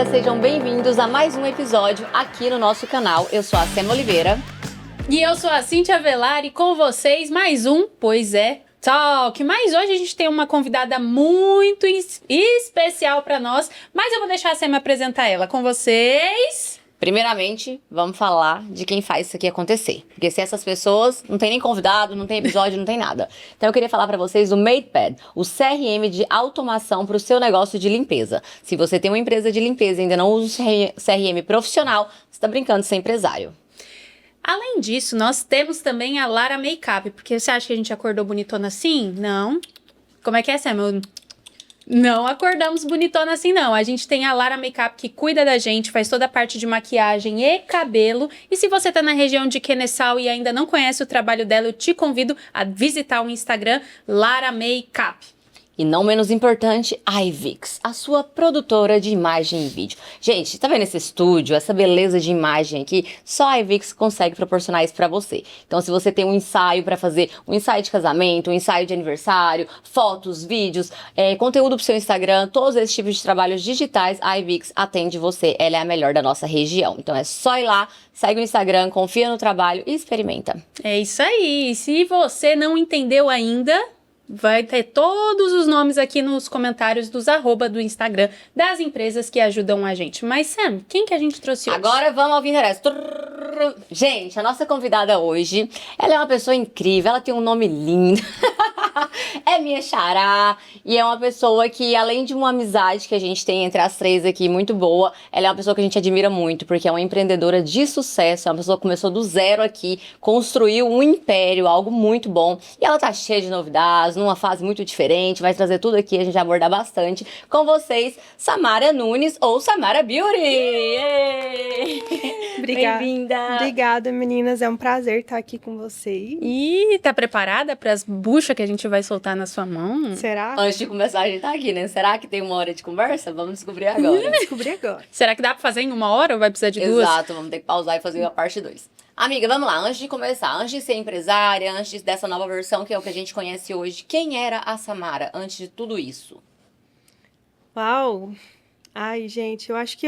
sejam bem-vindos a mais um episódio aqui no nosso canal. Eu sou a Sema Oliveira. E eu sou a Cíntia Velar e com vocês mais um Pois é Talk. Mas hoje a gente tem uma convidada muito especial para nós, mas eu vou deixar a Sema apresentar ela com vocês. Primeiramente, vamos falar de quem faz isso aqui acontecer. Porque se essas pessoas, não tem nem convidado, não tem episódio, não tem nada. Então eu queria falar para vocês do MadePad, o CRM de automação para o seu negócio de limpeza. Se você tem uma empresa de limpeza e ainda não usa o CRM profissional, você está brincando de ser empresário. Além disso, nós temos também a Lara Makeup, porque você acha que a gente acordou bonitona assim? Não. Como é que é, Sam? Não acordamos bonitona assim, não. A gente tem a Lara Makeup que cuida da gente, faz toda a parte de maquiagem e cabelo. E se você tá na região de Quenessal e ainda não conhece o trabalho dela, eu te convido a visitar o Instagram Lara Makeup. E não menos importante, a iVix, a sua produtora de imagem e vídeo. Gente, tá vendo esse estúdio, essa beleza de imagem aqui? Só a iVix consegue proporcionar isso pra você. Então, se você tem um ensaio pra fazer, um ensaio de casamento, um ensaio de aniversário, fotos, vídeos, conteúdo pro seu Instagram, todos esses tipos de trabalhos digitais, a iVix atende você. Ela é a melhor da nossa região. Então, é só ir lá, segue o Instagram, confia no trabalho e experimenta. É isso aí. Se você não entendeu ainda, vai ter todos os nomes aqui nos comentários dos @ do Instagram das empresas que ajudam a gente. Mas, Sam, quem que a gente trouxe hoje? Agora vamos ao interesse. Gente, a nossa convidada hoje, ela é uma pessoa incrível, ela tem um nome lindo. É minha xará. E é uma pessoa que, além de uma amizade que a gente tem entre as três aqui, muito boa, ela é uma pessoa que a gente admira muito, porque é uma empreendedora de sucesso, é uma pessoa que começou do zero aqui, construiu um império, algo muito bom. E ela tá cheia de novidades, numa fase muito diferente, vai trazer tudo aqui, a gente vai abordar bastante. Com vocês, Samara Nunes, ou Samara Beauty! Obrigada. Bem-vinda! Obrigada, meninas. É um prazer estar aqui com vocês. Ih, tá preparada para as buchas que a gente vai soltar na sua mão? Será? Antes de começar, a gente tá aqui, né? Será que tem uma hora de conversa? Vamos descobrir agora. Vamos descobrir agora. Será que dá pra fazer em 1 hora ou vai precisar de 2? Exato, vamos ter que pausar e fazer a parte 2. Amiga, vamos lá, antes de começar, antes de ser empresária, antes dessa nova versão que é o que a gente conhece hoje, quem era a Samara antes de tudo isso? Uau! Ai, gente, eu acho que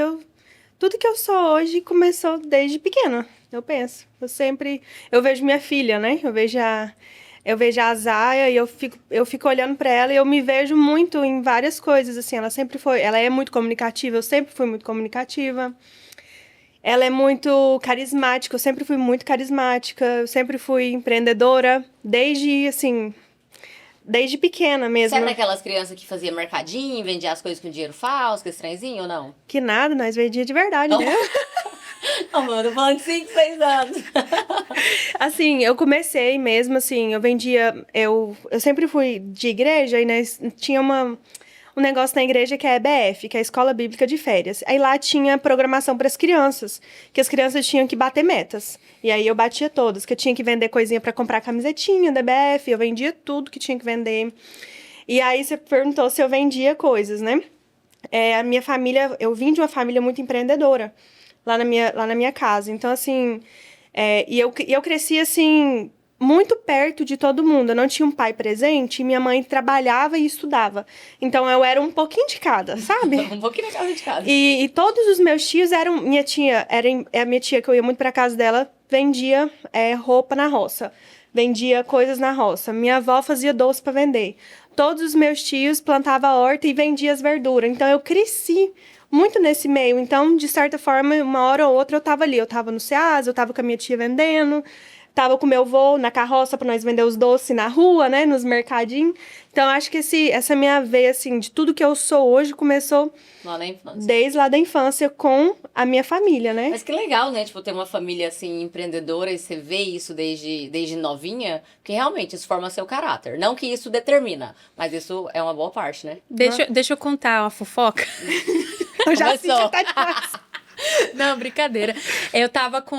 tudo que eu sou hoje começou desde pequena, eu penso. Eu vejo minha filha, né? Eu vejo a Zaya e eu fico olhando pra ela e eu me vejo muito em várias coisas, assim. Ela é muito comunicativa, eu sempre fui muito comunicativa. Ela é muito carismática, eu sempre fui muito carismática, eu sempre fui empreendedora, desde pequena mesmo. Você é daquelas crianças que fazia mercadinho, vendia as coisas com dinheiro falso, com esse trenzinho ou não? Que nada, nós vendia de verdade, né? Não, mano, tô falando de 5, 6 anos. Assim, eu comecei mesmo, assim, eu sempre fui de igreja e nós tinha um negócio na igreja que é a EBF, que é a Escola Bíblica de Férias. Aí lá tinha programação para as crianças, que as crianças tinham que bater metas. E aí eu batia todas, que eu tinha que vender coisinha para comprar camisetinha da EBF, eu vendia tudo que tinha que vender. E aí você perguntou se eu vendia coisas, né? A minha família, eu vim de uma família muito empreendedora, lá na minha casa. Então, assim, e eu cresci, assim, muito perto de todo mundo. Eu não tinha um pai presente e minha mãe trabalhava e estudava. Então, eu era um pouquinho de cada, sabe? Um pouquinho da casa de casa. E todos os meus tios eram... A minha tia, que eu ia muito pra casa dela, vendia roupa na roça. Vendia coisas na roça. Minha avó fazia doce para vender. Todos os meus tios plantavam horta e vendiam as verduras. Então, eu cresci muito nesse meio. Então, de certa forma, uma hora ou outra eu tava ali. Eu tava no Ceasa, eu tava com a minha tia vendendo, tava com o meu avô na carroça para nós vender os doces na rua, né, nos mercadinhos. Então, acho que essa minha veia, assim, de tudo que eu sou hoje começou lá na infância. Desde lá da infância com a minha família, né? Mas que legal, né? Tipo, ter uma família, assim, empreendedora e você vê isso desde novinha, porque realmente isso forma seu caráter. Não que isso determina, mas isso é uma boa parte, né? Deixa eu contar uma fofoca. Eu já Começou. senti tá demais. Não, brincadeira. Eu tava com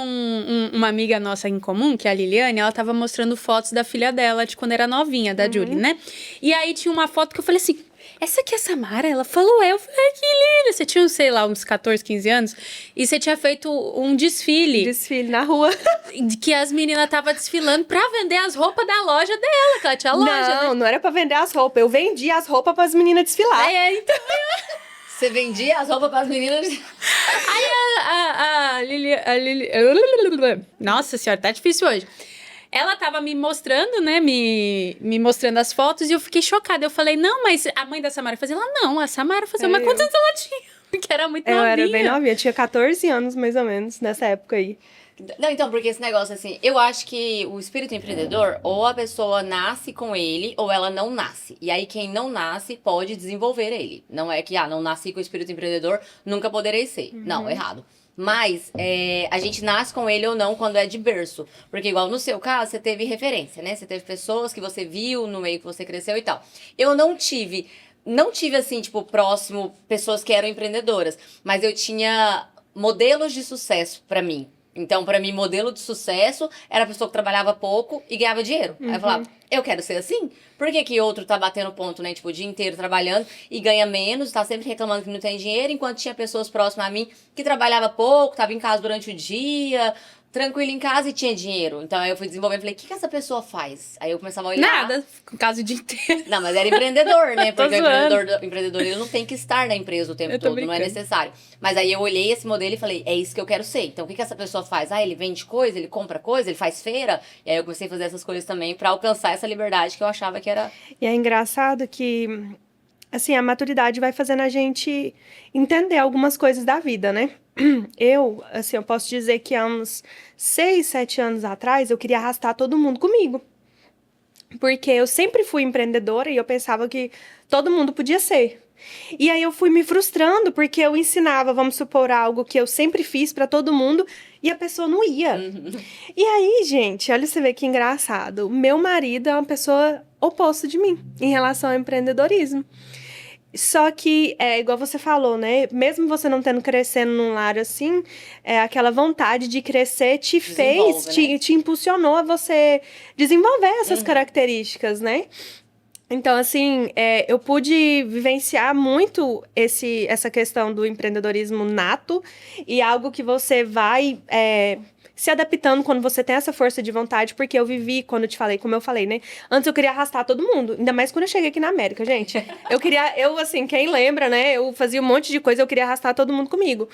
uma amiga nossa em comum, que é a Liliane, ela tava mostrando fotos da filha dela, de quando era novinha, da Julie, né? E aí tinha uma foto que eu falei assim, essa aqui é a Samara? Ela falou, eu falei, que linda. Você tinha, sei lá, uns 14, 15 anos, e você tinha feito um desfile. Desfile na rua. Que as meninas estavam desfilando pra vender as roupas da loja dela, que ela tinha loja, né? Não era pra vender as roupas. Eu vendia as roupas pras meninas desfilar. Então... Você vendia as roupas pras meninas? A Lili... Nossa senhora, tá difícil hoje. Ela tava me mostrando, né, me mostrando as fotos e eu fiquei chocada. Eu falei, não, mas a mãe da Samara fazia. Ela, não, a Samara fazia. Mas quantos anos ela tinha? Porque era muito novinha. Eu era bem novinha, tinha 14 anos mais ou menos nessa época aí. Não, então, porque esse negócio assim, eu acho que o espírito empreendedor, ou a pessoa nasce com ele, ou ela não nasce. E aí, quem não nasce pode desenvolver ele. Não é que, não nasci com o espírito empreendedor, nunca poderei ser. Não, errado. Mas a gente nasce com ele ou não quando é de berço. Porque igual no seu caso, você teve referência, né? Você teve pessoas que você viu no meio que você cresceu e tal. Eu não tive assim, tipo, próximo, pessoas que eram empreendedoras. Mas eu tinha modelos de sucesso pra mim. Então, pra mim, modelo de sucesso era a pessoa que trabalhava pouco e ganhava dinheiro. Aí eu falava, eu quero ser assim? Por que que outro tá batendo ponto, né? Tipo, o dia inteiro trabalhando e ganha menos, tá sempre reclamando que não tem dinheiro, enquanto tinha pessoas próximas a mim que trabalhava pouco, tava em casa durante o dia, tranquilo em casa e tinha dinheiro. Então, aí eu fui desenvolvendo, falei, o que essa pessoa faz? Aí eu começava a olhar. Nada, com casa o dia inteiro. Não, mas era empreendedor, né? Tô Porque o zoando. empreendedor, ele não tem que estar na empresa o tempo Eu tô todo, não é brincando. necessário. Mas aí eu olhei esse modelo e falei, é isso que eu quero ser. Então, o que essa pessoa faz? Ele vende coisa, ele compra coisa, ele faz feira. E aí eu comecei a fazer essas coisas também pra alcançar essa liberdade que eu achava que era... E é engraçado que, assim, a maturidade vai fazendo a gente entender algumas coisas da vida, né? Eu posso dizer que há uns 6, 7 anos atrás, eu queria arrastar todo mundo comigo. Porque eu sempre fui empreendedora e eu pensava que todo mundo podia ser. E aí eu fui me frustrando porque eu ensinava, vamos supor, algo que eu sempre fiz pra todo mundo e a pessoa não ia. E aí, gente, olha você vê que engraçado. Meu marido é uma pessoa oposta de mim em relação ao empreendedorismo. Só que, igual você falou, né? Mesmo você não tendo crescendo num lar assim, aquela vontade de crescer te fez, Desenvolve, né? te impulsionou a você desenvolver essas características, né? Então, assim, eu pude vivenciar muito essa questão do empreendedorismo nato e algo que você vai se adaptando quando você tem essa força de vontade, porque eu vivi, quando eu te falei, como eu falei, né? Antes eu queria arrastar todo mundo, ainda mais quando eu cheguei aqui na América, gente. Assim, quem lembra, né? Eu fazia um monte de coisa, eu queria arrastar todo mundo comigo.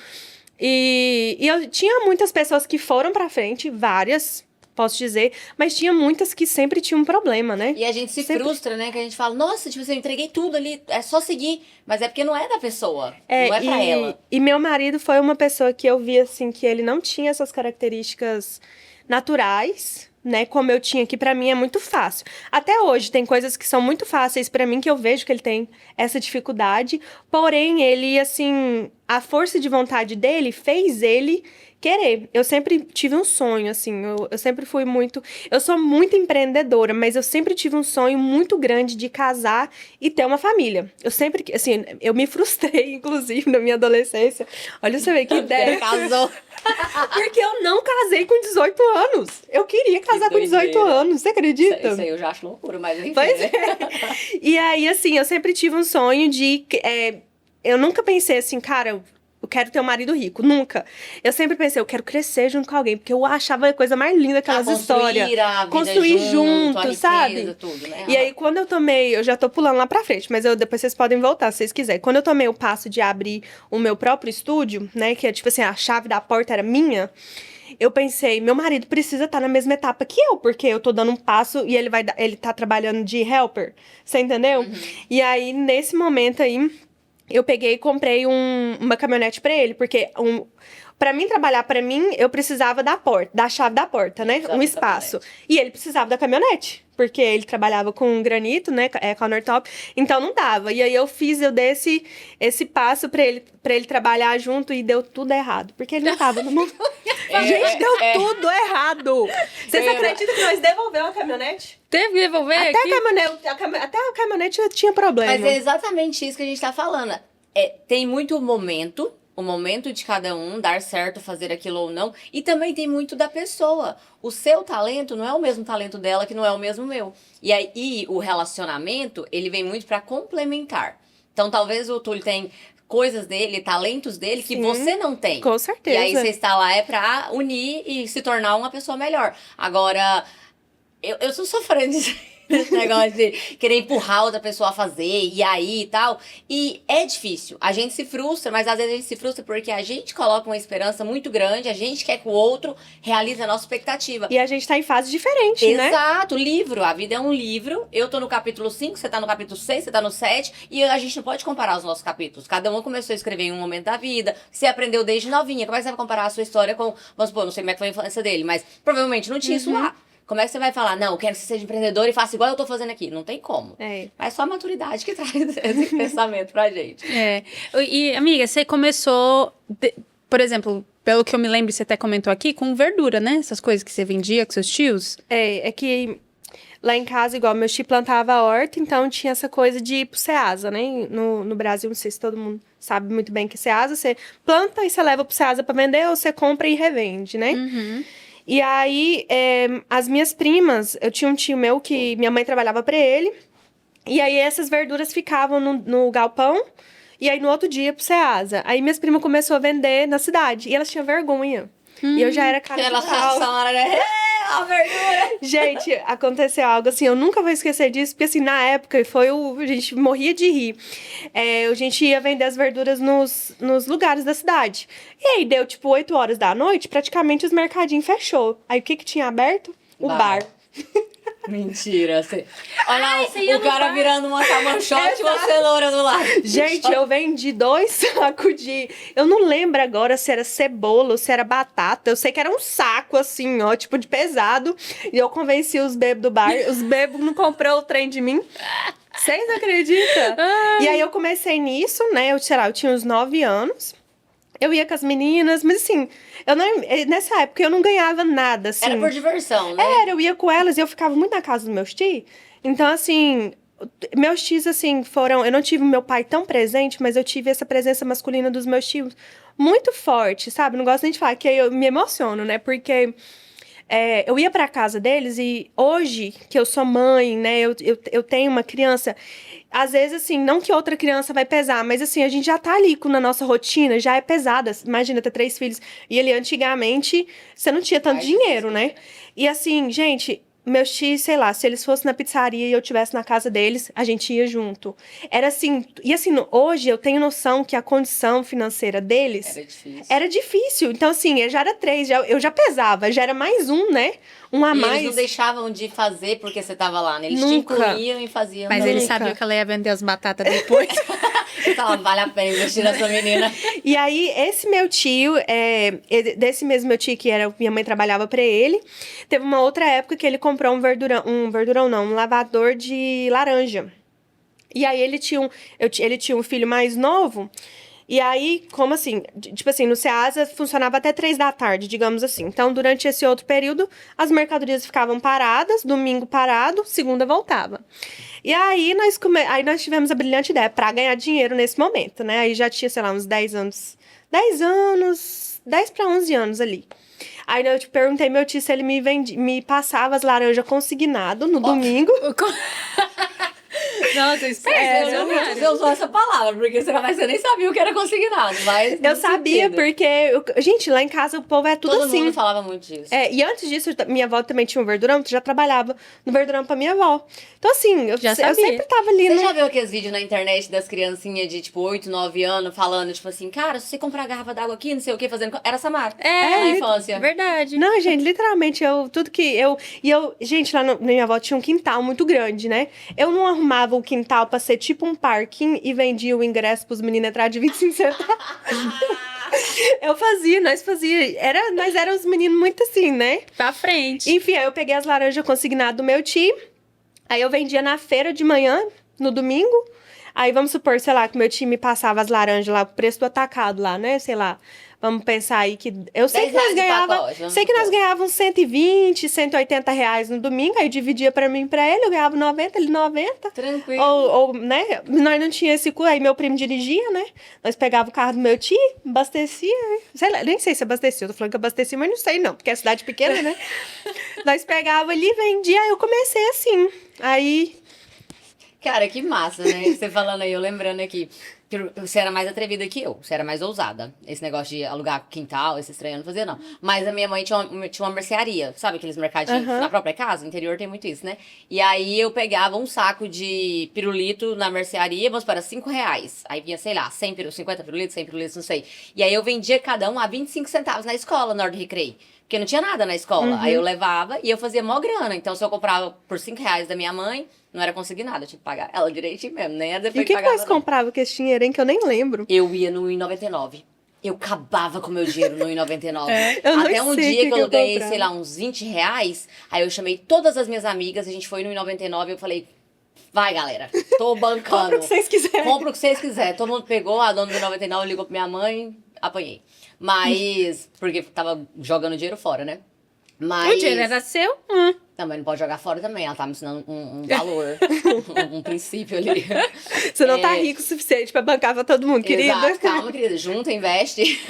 E eu tinha muitas pessoas que foram pra frente, várias, posso dizer, mas tinha muitas que sempre tinham um problema, né? E a gente se Sempre. frustra, né? Que a gente fala, nossa, tipo assim, eu entreguei tudo ali, é só seguir. Mas é porque não é da pessoa, não é pra ela. E meu marido foi uma pessoa que eu vi, assim, que ele não tinha essas características naturais, né? Como eu tinha, que pra mim é muito fácil. Até hoje, tem coisas que são muito fáceis pra mim, que eu vejo que ele tem essa dificuldade. Porém, ele, assim, a força de vontade dele fez ele querer. Eu sempre tive um sonho, assim, eu sempre fui muito... Eu sou muito empreendedora, mas eu sempre tive um sonho muito grande de casar e ter uma família. Eu sempre, assim, eu me frustrei, inclusive, na minha adolescência. Olha, você vê que ideia. Casou. Porque eu não casei com 18 anos. Eu queria casar com 18 doideira. anos, você acredita? Isso aí eu já acho loucura, mas enfim. Pois né? é. E aí, assim, eu sempre tive um sonho de... eu nunca pensei assim, cara, eu quero ter um marido rico. Nunca. Eu sempre pensei, eu quero crescer junto com alguém. Porque eu achava a coisa mais linda aquelas histórias. Construir junto, a riqueza, sabe? tudo, né? E aí, quando eu tomei... Eu já tô pulando lá pra frente, mas depois vocês podem voltar, se vocês quiserem. Quando eu tomei o passo de abrir o meu próprio estúdio, né? Que é tipo assim, a chave da porta era minha. Eu pensei, meu marido precisa estar na mesma etapa que eu, porque eu tô dando um passo e ele tá trabalhando de helper. Você entendeu? E aí, nesse momento aí, eu peguei e comprei uma caminhonete pra ele, porque pra mim trabalhar pra mim, eu precisava da chave da porta, né? Precisava Um da espaço. E ele precisava da caminhonete, porque ele trabalhava com granito, né? Countertop, então não dava. E aí eu dei esse passo pra ele trabalhar junto e deu tudo errado, porque ele não tava no mundo. Gente, deu tudo errado. Vocês acreditam que nós devolvemos a caminhonete? Teve que devolver Até aqui? até a caminhonete tinha problema. Mas é exatamente isso que a gente tá falando. Tem muito o momento de cada um, dar certo, fazer aquilo ou não. E também tem muito da pessoa. O seu talento não é o mesmo talento dela, que não é o mesmo meu. E aí, o relacionamento, ele vem muito pra complementar. Então, talvez o Túlio tenha coisas dele, talentos dele, que Sim, você não tem. com certeza. E aí, você está lá pra unir e se tornar uma pessoa melhor. Agora, eu sou sofrendo Esse negócio de querer empurrar outra pessoa a fazer, e aí e tal. E é difícil. A gente se frustra, mas às vezes a gente se frustra porque a gente coloca uma esperança muito grande, a gente quer que o outro realize a nossa expectativa. E a gente tá em fase diferente, né? Exato, livro. A vida é um livro. Eu tô no capítulo 5, você tá no capítulo 6, você tá no 7. E a gente não pode comparar os nossos capítulos. Cada um começou a escrever em um momento da vida. Você aprendeu desde novinha. Como é que você vai comparar a sua história com... Vamos supor, não sei como é que foi a infância dele, mas provavelmente não tinha isso lá. Como é que você vai falar, não, eu quero que você seja empreendedor e faça igual eu tô fazendo aqui? Não tem como. Mas só a maturidade que traz esse pensamento pra gente. E, amiga, você começou, por exemplo, pelo que eu me lembro, você até comentou aqui, com verdura, né? Essas coisas que você vendia com seus tios. É que lá em casa, igual, meu tio plantava horta, então tinha essa coisa de ir pro Ceasa, né? No Brasil, não sei se todo mundo sabe muito bem que Ceasa, você planta e você leva pro Ceasa pra vender, ou você compra e revende, né? E aí, as minhas primas, eu tinha um tio meu que minha mãe trabalhava pra ele, e aí essas verduras ficavam no galpão, e aí no outro dia pro Ceasa. Aí minhas primas começaram a vender na cidade, e elas tinham vergonha. E eu já era cara de pau. A verdura. Gente, aconteceu algo assim, eu nunca vou esquecer disso, porque assim, na época, a gente morria de rir. A gente ia vender as verduras nos lugares da cidade. E aí, deu tipo 8 horas da noite, praticamente os mercadinhos fechou. Aí, o que tinha aberto? O bar. Mentira. Olha o cara virando uma camanchote e uma cenoura do lado. Gente, eu vendi 2 sacos de... Eu não lembro agora se era cebola ou se era batata. Eu sei que era um saco, assim, ó, tipo de pesado. E eu convenci os bebos do bar. Os bebos não comprou o trem de mim. Vocês acreditam? E aí eu comecei nisso, né? Eu tinha uns 9 anos. Eu ia com as meninas, mas assim, nessa época eu não ganhava nada, assim. Era por diversão, né? Eu ia com elas e eu ficava muito na casa dos meus tios. Então, assim, meus tios, assim, foram... Eu não tive meu pai tão presente, mas eu tive essa presença masculina dos meus tios muito forte, sabe? Não gosto nem de falar, que eu me emociono, né? Porque eu ia pra casa deles e hoje, que eu sou mãe, né? Eu tenho uma criança... Às vezes, assim, não que outra criança vai pesar, mas assim, a gente já tá ali na nossa rotina, já é pesada. Imagina ter 3 filhos. E ele, antigamente, você não tinha tanto dinheiro, né? E assim, gente, meus tios, sei lá, se eles fossem na pizzaria e eu estivesse na casa deles, a gente ia junto. Era assim, e assim, hoje eu tenho noção que a condição financeira deles era difícil. Então, assim, eu já era 3, eu já pesava, já era mais um, né? Um a mais. Eles não deixavam de fazer porque você tava lá, né? Eles te incluíam e faziam. Mas eles sabiam que ela ia vender as batatas depois. Então, vale a pena investir nessa menina. E aí, esse meu tio, desse mesmo meu tio, que era minha mãe trabalhava pra ele, teve uma outra época que ele comprou um lavador de laranja. E aí, ele tinha um filho mais novo. E aí, como assim? Tipo assim, no Ceasa funcionava até 3 da tarde, digamos assim. Então, durante esse outro período, as mercadorias ficavam paradas, domingo parado, segunda voltava. E aí, nós tivemos a brilhante ideia para ganhar dinheiro nesse momento, né? Aí já tinha, sei lá, uns 10 anos. 10 para 11 anos ali. Aí eu perguntei meu tio se ele me passava as laranjas consignado no domingo. Nossa, esperto. Você usou essa palavra, porque você nem sabia o que era consignado, mas... Eu sabia, porque... gente, lá em casa o povo é tudo assim. Todo mundo falava muito disso. E antes disso, minha avó também tinha um verdurão, que já trabalhava no verdurão pra minha avó. Então, assim, eu sempre tava ali, Você já viu aqueles vídeos na internet das criancinhas de, tipo, 8, 9 anos, falando, tipo assim, cara, se você comprar garrafa d'água aqui, não sei o que, fazendo... Era Samara. Na infância. Verdade. Não, gente, literalmente, gente, lá na minha avó tinha um quintal muito grande, né? Eu não arrumava o quintal pra ser tipo um parking e vendia o ingresso pros meninos entrar de 25 centavos. Nós fazia. Nós éramos meninos muito assim, né? Pra frente. Enfim, aí eu peguei as laranjas consignadas do meu tio. Aí eu vendia na feira de manhã, no domingo. Aí vamos supor, sei lá, que meu tio me passava as laranjas lá, o preço do atacado lá, né? Sei lá. Vamos pensar aí que... Eu sei que nós ganhávamos 120, 180 reais no domingo, aí eu dividia pra mim e pra ele, eu ganhava 90, ele 90. Tranquilo. Ou, né? Nós não tinha esse... Aí meu primo dirigia, né? Nós pegava o carro do meu tio, abastecia, sei lá, nem sei se abastecia, eu tô falando que abastecia, mas não sei não, porque é cidade pequena, né? Nós pegava ali, vendia, aí eu comecei assim. Aí... Cara, que massa, né? Você falando aí, eu lembrando aqui. Você era mais atrevida que eu, você era mais ousada. Esse negócio de alugar quintal, esse estranho, eu não fazia, não. Mas a minha mãe tinha uma mercearia, sabe aqueles mercadinhos na própria casa? No interior tem muito isso, né? E aí eu pegava um saco de pirulito na mercearia, vamos para R$5. Aí vinha, sei lá, 50 pirulitos, 100 pirulitos, não sei. E aí eu vendia cada um a 25 centavos na escola, na hora do recreio. Porque não tinha nada na escola. Aí eu levava e eu fazia mó grana. Então, se eu comprava por R$5 da minha mãe, não era conseguir nada. Eu tinha que pagar ela direitinho mesmo, nem era E depois o que pagava, você comprava com esse dinheiro, hein? Que eu nem lembro. eu ia no 1,99. Eu acabava com o meu dinheiro no 1,99. Eu não Até um sei dia o que eu ganhei, comprava. sei lá, uns R$20. Aí eu chamei todas as minhas amigas, a gente foi no 1,99 e eu falei, vai, galera, tô bancando. Compra o que vocês quiserem. Compra o que vocês quiserem. Todo mundo pegou, a dona do 99 ligou pra minha mãe, apanhei. Mas, porque tava jogando dinheiro fora, né? Mas... O dinheiro era seu? Também não pode jogar fora também, ela tá me ensinando um valor, um princípio ali. Você não tá rico o suficiente pra bancar pra todo mundo, querida. Exato, calma, querida. Junta, investe,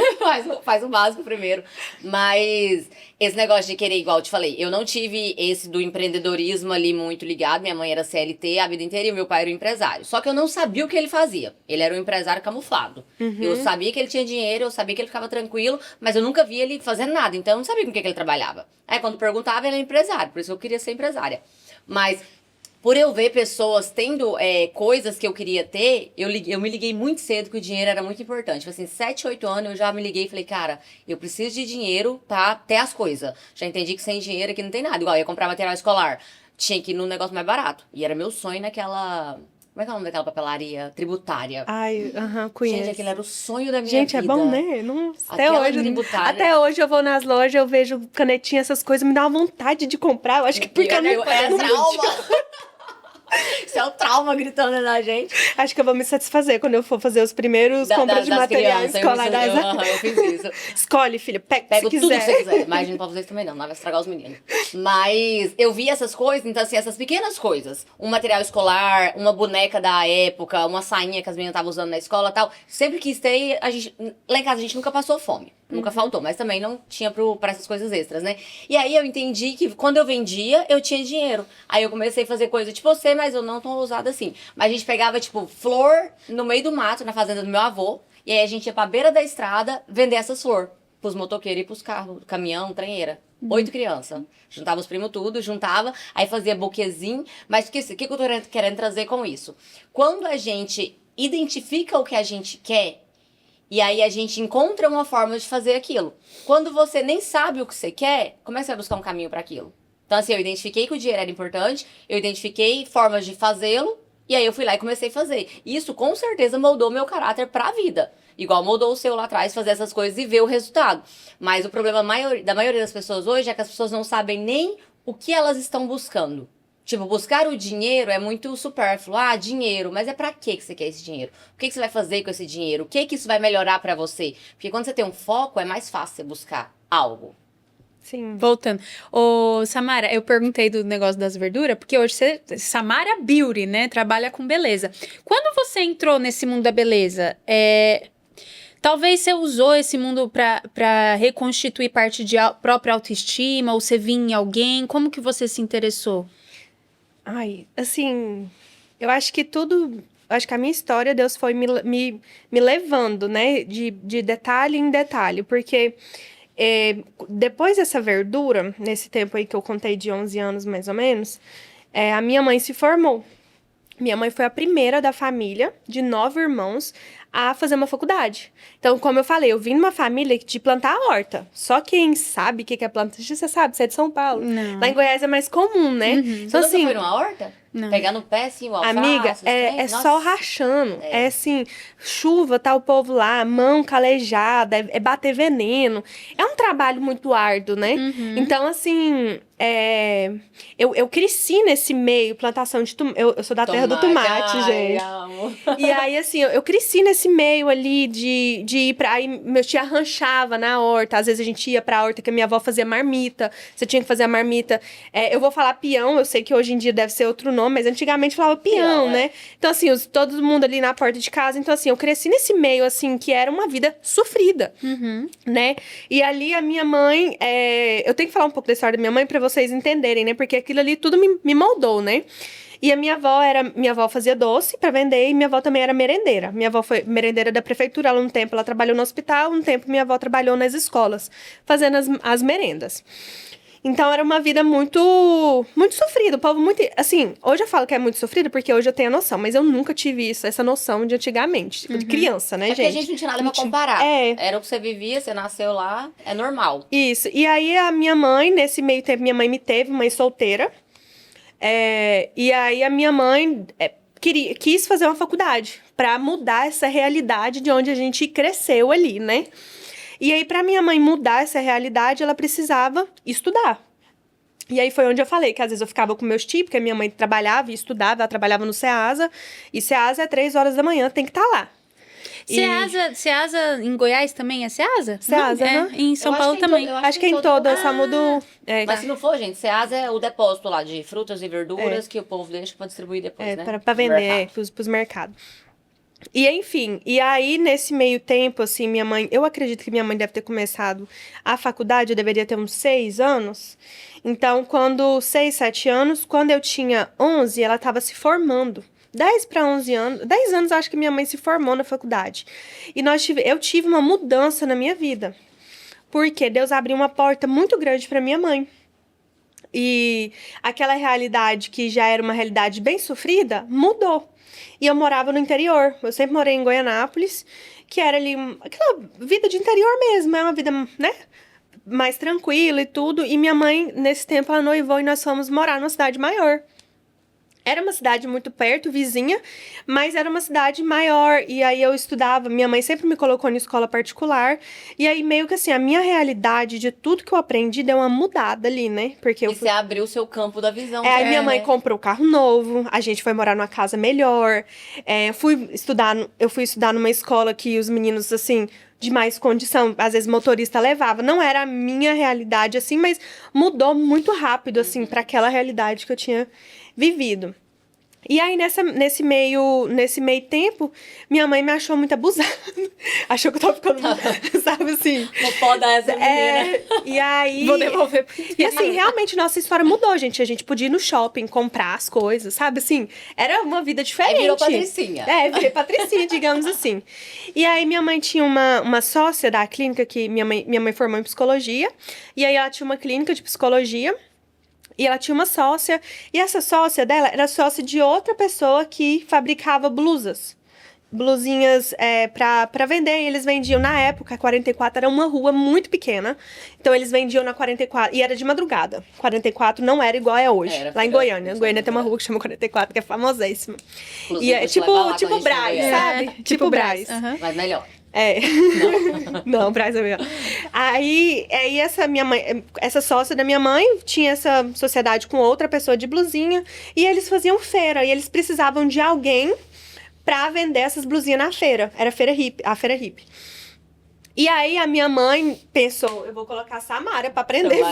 faz o básico primeiro. Mas esse negócio de querer, igual eu te falei, eu não tive esse do empreendedorismo ali muito ligado. Minha mãe era CLT a vida inteira e meu pai era um empresário. Só que eu não sabia o que ele fazia. Ele era um empresário camuflado. Eu sabia que ele tinha dinheiro, eu sabia que ele ficava tranquilo, mas eu nunca via ele fazendo nada. Então eu não sabia com o que ele trabalhava. Aí quando perguntava, ele era empresário, por isso eu queria ser empresária. Mas por eu ver pessoas tendo coisas que eu queria ter, eu me liguei muito cedo que o dinheiro era muito importante. Tipo assim, 7, 8 anos eu já me liguei e falei, cara, eu preciso de dinheiro pra ter as coisas. Já entendi que sem dinheiro aqui não tem nada. Igual, eu ia comprar material escolar, tinha que ir num negócio mais barato. E era meu sonho naquela... Como é que é o nome daquela papelaria? Tributária. Ai, conheço. Gente, aquele era o sonho da minha vida. Gente, é bom, né? Não, até Aquela hoje, tributária. até hoje eu vou nas lojas, eu vejo canetinha, essas coisas, me dá uma vontade de comprar. Eu acho que porque eu não trauma. Isso é o trauma gritando na gente. Acho que eu vou me satisfazer quando eu for fazer os primeiros compras de materiais escolares. Eu fiz isso. Escolhe, filha, pega Tudo que você quiser. Mas não pode fazer isso também não vai estragar os meninos. Mas eu vi essas coisas, então assim, essas pequenas coisas. Um material escolar, uma boneca da época, uma sainha que as meninas estavam usando na escola e tal. Sempre quis ter, lá em casa a gente nunca passou fome. Nunca faltou, mas também não tinha pra essas coisas extras, né? E aí eu entendi que quando eu vendia, eu tinha dinheiro. Aí eu comecei a fazer coisa tipo você, mas eu não tão ousada assim. Mas a gente pegava, tipo, flor no meio do mato, na fazenda do meu avô. E aí a gente ia pra beira da estrada vender essas flores. Pros motoqueiros e pros carros, caminhão, trenheira. 8 crianças. Juntava os primos tudo, juntava, aí fazia buquezinho. Mas o que eu tô querendo trazer com isso? Quando a gente identifica o que a gente quer, e aí a gente encontra uma forma de fazer aquilo. Quando você nem sabe o que você quer, como é que você vai buscar um caminho para aquilo? Então assim, eu identifiquei que o dinheiro era importante, eu identifiquei formas de fazê-lo, e aí eu fui lá e comecei a fazer. Isso com certeza moldou meu caráter pra vida. Igual moldou o seu lá atrás, fazer essas coisas e ver o resultado. Mas o problema da maioria das pessoas hoje é que as pessoas não sabem nem o que elas estão buscando. Tipo, buscar o dinheiro é muito supérfluo. Ah, dinheiro, mas é pra que você quer esse dinheiro? O que você vai fazer com esse dinheiro? O que isso vai melhorar pra você? Porque quando você tem um foco, é mais fácil você buscar algo. Sim. Voltando. Ô, Samara, eu perguntei do negócio das verduras, porque hoje você, Samara Beauty, né, trabalha com beleza. Quando você entrou nesse mundo da beleza, talvez você usou esse mundo pra reconstituir parte de própria autoestima, ou você vinha em alguém, como que você se interessou? Ai, assim, eu acho que acho que a minha história, Deus foi me levando, né, de detalhe em detalhe, porque depois dessa verdura, nesse tempo aí que eu contei de 11 anos mais ou menos, a minha mãe se formou. Minha mãe foi a primeira da família, de 9 irmãos, a fazer uma faculdade. Então, como eu falei, eu vim numa família de plantar horta. Só quem sabe o que é planta, você sabe, você é de São Paulo. Não. Lá em Goiás é mais comum, né? Então, Você assim, nunca foi numa horta? Não. Pegar no pé, assim, o alface? amiga, é só rachando. É assim, chuva, tá o povo lá, mão calejada, é bater veneno. É um trabalho muito árduo, né? Então, assim, eu cresci nesse meio, plantação de tomate. Eu sou da terra do tomate, gente. Amo. E aí, assim, eu cresci nesse meio ali de ir pra... Aí meu tia ranchava na horta. Às vezes a gente ia pra horta que a minha avó fazia marmita. Você tinha que fazer a marmita. Eu vou falar peão, eu sei que hoje em dia deve ser outro nome, mas antigamente falava peão, né? Então, assim, todo mundo ali na porta de casa. Então, assim, eu cresci nesse meio, assim, que era uma vida sofrida, né? E ali a minha mãe... Eu tenho que falar um pouco da história da minha mãe pra vocês entenderem, né? Porque aquilo ali tudo me moldou, né? E a minha avó fazia doce pra vender e minha avó também era merendeira. Minha avó foi merendeira da prefeitura, um tempo ela trabalhou no hospital, um tempo minha avó trabalhou nas escolas, fazendo as merendas. Então era uma vida muito sofrida, o povo muito, assim, hoje eu falo que é muito sofrido porque hoje eu tenho a noção, mas eu nunca tive essa noção de antigamente, de criança, né, gente? Porque a gente não tinha nada pra comparar. Era o que você vivia, você nasceu lá, é normal. Isso, e aí a minha mãe, nesse meio tempo, minha mãe me teve, mãe solteira. E aí a minha mãe quis fazer uma faculdade pra mudar essa realidade de onde a gente cresceu ali, né? E aí, pra minha mãe mudar essa realidade, ela precisava estudar. E aí foi onde eu falei que às vezes eu ficava com meus tios, porque a minha mãe trabalhava e estudava, ela trabalhava no Ceasa, e Ceasa é 3 horas da manhã, tem que estar lá. Ceasa em Goiás também é Ceasa? Ceasa, não, em São Paulo também. Acho que é em toda, só muda Mas se não for, gente, Ceasa é o depósito lá de frutas e verduras que o povo deixa pra distribuir depois, né? Pra vender, pros mercados. E enfim, e aí nesse meio tempo, assim, minha mãe... Eu acredito que minha mãe deve ter começado a faculdade, eu deveria ter uns 6 anos. Então, 6, 7 anos, quando eu tinha 11, ela estava se formando. 10 para 11 anos, 10 anos acho que minha mãe se formou na faculdade. E eu tive uma mudança na minha vida. Porque Deus abriu uma porta muito grande para minha mãe. E aquela realidade que já era uma realidade bem sofrida, mudou. E eu morava no interior. Eu sempre morei em Goianápolis, que era ali aquela vida de interior mesmo. É uma vida, né, mais tranquila e tudo. E minha mãe, nesse tempo, ela noivou e nós fomos morar numa cidade maior. Era uma cidade muito perto, vizinha, mas era uma cidade maior. E aí eu estudava, minha mãe sempre me colocou em escola particular. E aí meio que assim, a minha realidade de tudo que eu aprendi deu uma mudada ali, né? Porque você abriu o seu campo da visão. Aí minha mãe comprou carro novo, a gente foi morar numa casa melhor. Eu fui estudar numa escola que os meninos, assim, de mais condição, às vezes motorista levava. Não era a minha realidade, assim, mas mudou muito rápido, assim, para aquela realidade que eu tinha vivido. E aí, nesse meio tempo, minha mãe me achou muito abusada. Achou que eu tava ficando, sabe assim? Vou podar essa menina. E aí... Vou devolver. E assim, realmente, nossa história mudou, gente. A gente podia ir no shopping, comprar as coisas, sabe? Assim, era uma vida diferente. Virou patricinha. Virei patricinha, digamos assim. E aí, minha mãe tinha uma sócia da clínica, que minha mãe formou em psicologia. E aí, ela tinha uma clínica de psicologia. E ela tinha uma sócia, e essa sócia dela era sócia de outra pessoa que fabricava blusinhas pra vender. E eles vendiam, na época, a 44 era uma rua muito pequena. Então, eles vendiam na 44, e era de madrugada. 44 não era igual é hoje, lá em Goiânia. Em Goiânia tem uma rua que chama 44, que é famosíssima. E é tipo Brás, sabe? Tipo Brás. Mas melhor. Não, Brás é melhor. Aí essa sócia da minha mãe tinha essa sociedade com outra pessoa de blusinha, e eles faziam feira, e eles precisavam de alguém pra vender essas blusinhas na feira. Era a feira hippie. E aí a minha mãe pensou, eu vou colocar a Samara pra aprender,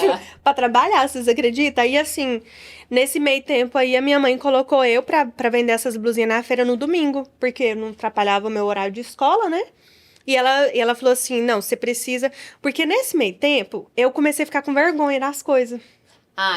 pra trabalhar, vocês acreditam? E assim, nesse meio tempo aí, a minha mãe colocou eu pra vender essas blusinhas na feira no domingo, porque não atrapalhava o meu horário de escola, né? E ela falou assim, não, você precisa... Porque nesse meio tempo, eu comecei a ficar com vergonha das coisas.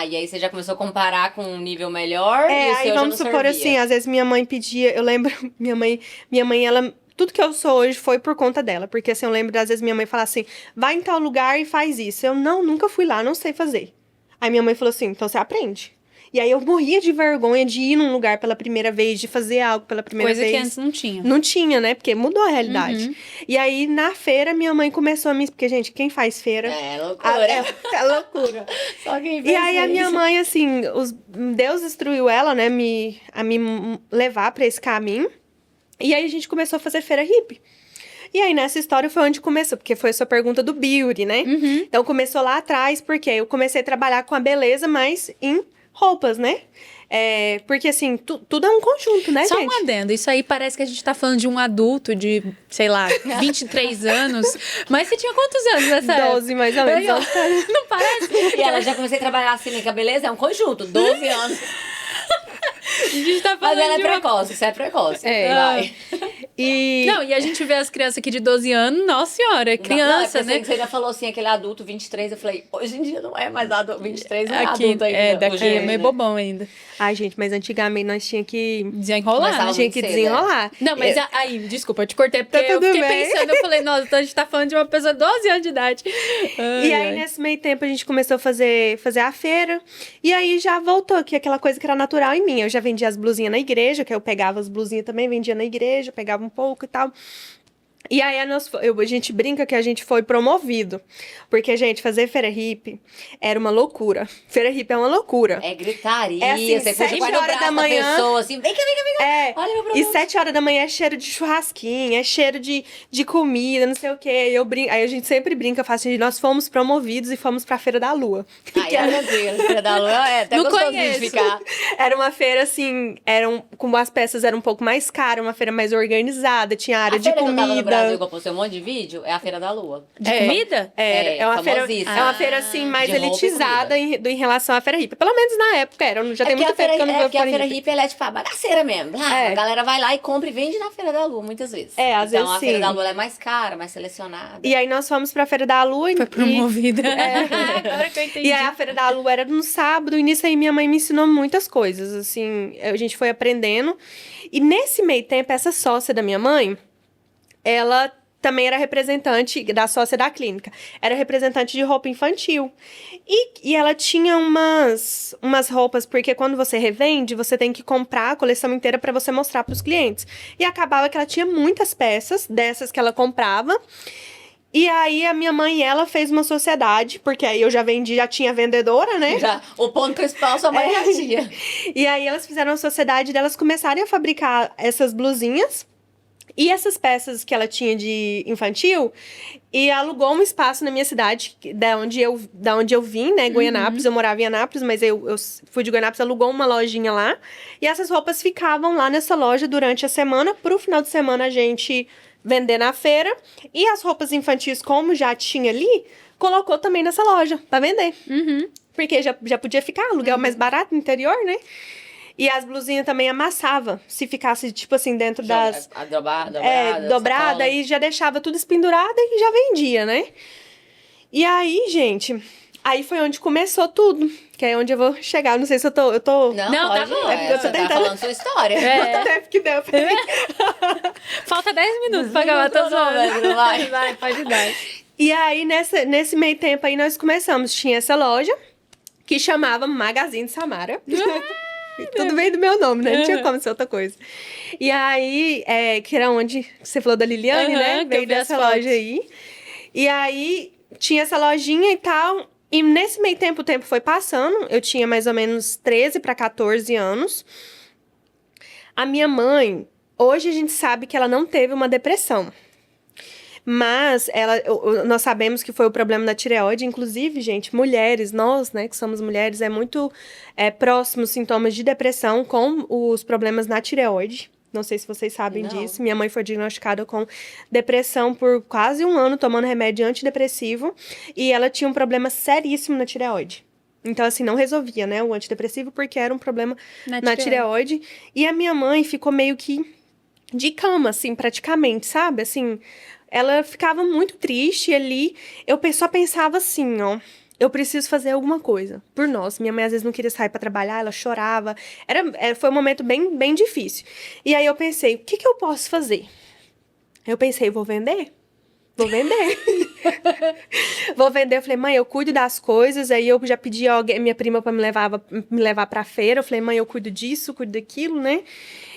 E aí você já começou a comparar com um nível melhor e o aí seu vamos já não supor servia. assim, às vezes minha mãe pedia... Eu lembro, minha mãe, ela... Tudo que eu sou hoje foi por conta dela. Porque assim, eu lembro, às vezes, minha mãe falar assim, vai em tal lugar e faz isso. Eu, nunca fui lá, não sei fazer. Aí minha mãe falou assim, então você aprende. E aí eu morria de vergonha de ir num lugar pela primeira vez, de fazer algo pela primeira vez. Coisa que antes não tinha. Não tinha, né? Porque mudou a realidade. E aí, na feira, minha mãe começou a me... Porque, gente, quem faz feira... É loucura. É loucura. Só quem fez E aí, a minha isso. mãe, assim... Deus instruiu ela, né? A me levar pra esse caminho. E aí, a gente começou a fazer feira hippie. E aí, nessa história, foi onde começou. Porque foi a sua pergunta do beauty, né? Então, começou lá atrás, porque eu comecei a trabalhar com a beleza, mas em roupas, né? Porque, assim, tudo é um conjunto, né, Só gente? um adendo. Isso aí parece que a gente tá falando de um adulto de, sei lá, 23 anos. Mas você tinha quantos anos nessa época? 12, mais ou menos. Não parece? E ela já comecei a trabalhar assim, né? Que a beleza é um conjunto, 12 anos. gente tá Mas falando ela é de uma... precoce, você é precoce. É. Vai. E Não, e a gente vê as crianças aqui de 12 anos, nossa senhora, criança, não, é porque né? Você ainda falou assim, aquele adulto 23, eu falei, hoje em dia não é mais adulto, 23 não é Aqui, adulto ainda. daqui hoje em é dia, meio né? bobão ainda. ai, gente, mas antigamente nós tinha que Desenrolar. Começava tinha muito que cedo, desenrolar. Não, mas aí, desculpa, eu te cortei, porque Tá eu tudo fiquei bem. pensando, eu falei, nossa, então a gente tá falando de uma pessoa de 12 anos de idade. E aí, nesse meio tempo, a gente começou a fazer a feira. E aí, já voltou aqui aquela coisa que era natural em mim. Eu já vendia as blusinhas na igreja, que eu pegava as blusinhas também, vendia na igreja, pegava um pouco e tal. E aí, a gente brinca que a gente foi promovido. Porque, gente, fazer feira hippie era uma loucura. Feira hippie é uma loucura. É gritaria, É assim, você puxa 7 o horas braço da manhã. da pessoa, assim, vem cá, vem cá. É, Olha meu e produto. 7 horas da manhã é cheiro de churrasquinho, é cheiro de comida, não sei o quê. Aí a gente sempre brinca, fala assim, nós fomos promovidos e fomos pra Feira da Lua. Ai, era assim, Feira da Lua, é até Não gostoso conheço. de ficar. Era uma feira, assim, como as peças eram um pouco mais caras, uma feira mais organizada, tinha área A de feira que eu tava no Brasil, comida. que eu postei um monte de vídeo, é a Feira da Lua. De comida? É uma feira, famosíssima. é uma feira, assim, mais De roupa e elitizada em relação à feira hippie. Pelo menos na época era, já tem porque muito tempo que eu não vejo porque a feira hippie. hippie ela é tipo a bagaceira mesmo. Ah, É. A galera vai lá e compra e vende na Feira da Lua, muitas vezes. É, às então, vezes a Feira sim. da Lua ela é mais cara, mais selecionada. E aí nós fomos pra Feira da Lua Foi e promovida. Agora que eu entendi. E aí a Feira da Lua era no sábado, e nisso aí minha mãe me ensinou muitas coisas, assim, a gente foi aprendendo. E nesse meio tempo, essa sócia da minha mãe, ela também era representante da sócia da clínica, era representante de roupa infantil. E ela tinha umas roupas, porque quando você revende, você tem que comprar a coleção inteira para você mostrar para os clientes. E acabava que ela tinha muitas peças dessas que ela comprava. E aí a minha mãe e ela fez uma sociedade, porque aí eu já vendi, já tinha vendedora, né? Já, o ponto principal sua mãe já tinha. E aí elas fizeram uma sociedade delas começarem a fabricar essas blusinhas e essas peças que ela tinha de infantil, e alugou um espaço na minha cidade, da onde eu vim, né, Goianápolis. Eu morava em Anápolis, mas eu fui de Goianápolis, alugou uma lojinha lá, e essas roupas ficavam lá nessa loja durante a semana. Pro final de semana a gente vender na feira, e as roupas infantis, como já tinha ali, colocou também nessa loja pra vender. Porque já podia ficar, aluguel mais barato no interior, né? E as blusinhas também amassava, se ficasse, tipo assim, dentro das... A dobrada, dobrada, sacola. e já deixava tudo espendurado e já vendia, né? E aí, gente, aí foi onde começou tudo, que é onde eu vou chegar. Não sei se eu tô... Não, Não, tá pode, bom. é, É porque eu tô você tá tentando- falando sua história. Quanto tempo que deu pra mim? Falta 10 minutos pra acabar, tô zoando. Não vai. Vai, pode dar. E aí, nesse meio tempo aí, nós começamos. Tinha essa loja, que chamava Magazine Samara. Tudo veio do meu nome, né? Não tinha como ser outra coisa. E aí, que era onde você falou da Liliane, Aham, né? que eu Veio vi as dessa fotos. loja aí. E aí, tinha essa lojinha e tal. E nesse meio tempo, o tempo foi passando. Eu tinha mais ou menos 13 para 14 anos. A minha mãe, hoje a gente sabe que ela não teve uma depressão. Mas nós sabemos que foi o problema da tireoide. Inclusive, gente, mulheres, nós, né, que somos mulheres, é muito próximo os sintomas de depressão com os problemas na tireoide. Não sei se vocês sabem Não. disso. Minha mãe foi diagnosticada com depressão por quase 1 ano, tomando remédio antidepressivo. E ela tinha um problema seríssimo na tireoide. Então, assim, não resolvia, né, o antidepressivo, porque era um problema na tireoide. E a minha mãe ficou meio que de cama, assim, praticamente, sabe? Assim, ela ficava muito triste ali. Eu só pensava assim, ó, eu preciso fazer alguma coisa por nós. Minha mãe às vezes não queria sair pra trabalhar, ela chorava. Foi um momento bem, bem difícil. E aí eu pensei, o que eu posso fazer? Eu pensei, vou vender? Vou vender. Vou vender. Eu falei, mãe, eu cuido das coisas. Aí eu já pedi minha prima pra me levar pra feira. Eu falei, mãe, eu cuido disso, cuido daquilo, né?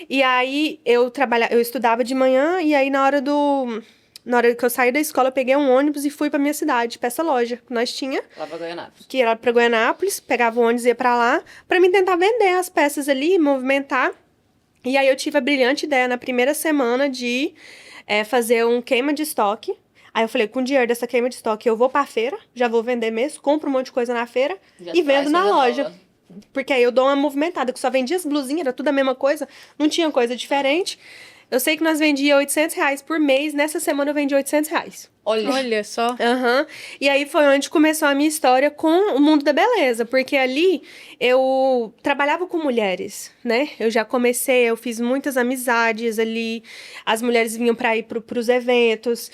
E aí eu estudava de manhã, e aí na hora que eu saí da escola, eu peguei um ônibus e fui pra minha cidade, pra essa loja que nós tinha, Lá pra Goianápolis. que era pra Goianápolis, pegava o ônibus e ia pra lá, pra mim tentar vender as peças ali, movimentar. E aí eu tive a brilhante ideia na primeira semana de fazer um queima de estoque. Aí eu falei, com o dinheiro dessa queima de estoque, eu vou pra feira, já vou vender mesmo, compro um monte de coisa na feira Já e traz vendo na coisa loja. nova. Porque aí eu dou uma movimentada, que só vendia as blusinhas, era tudo a mesma coisa, não tinha coisa diferente. Eu sei que nós vendíamos R$ 800 por mês. Nessa semana eu vendi R$ 800. Olha só. Aham. E aí foi onde começou a minha história com o mundo da beleza, porque ali eu trabalhava com mulheres, né? Eu fiz muitas amizades ali, as mulheres vinham para ir pros eventos,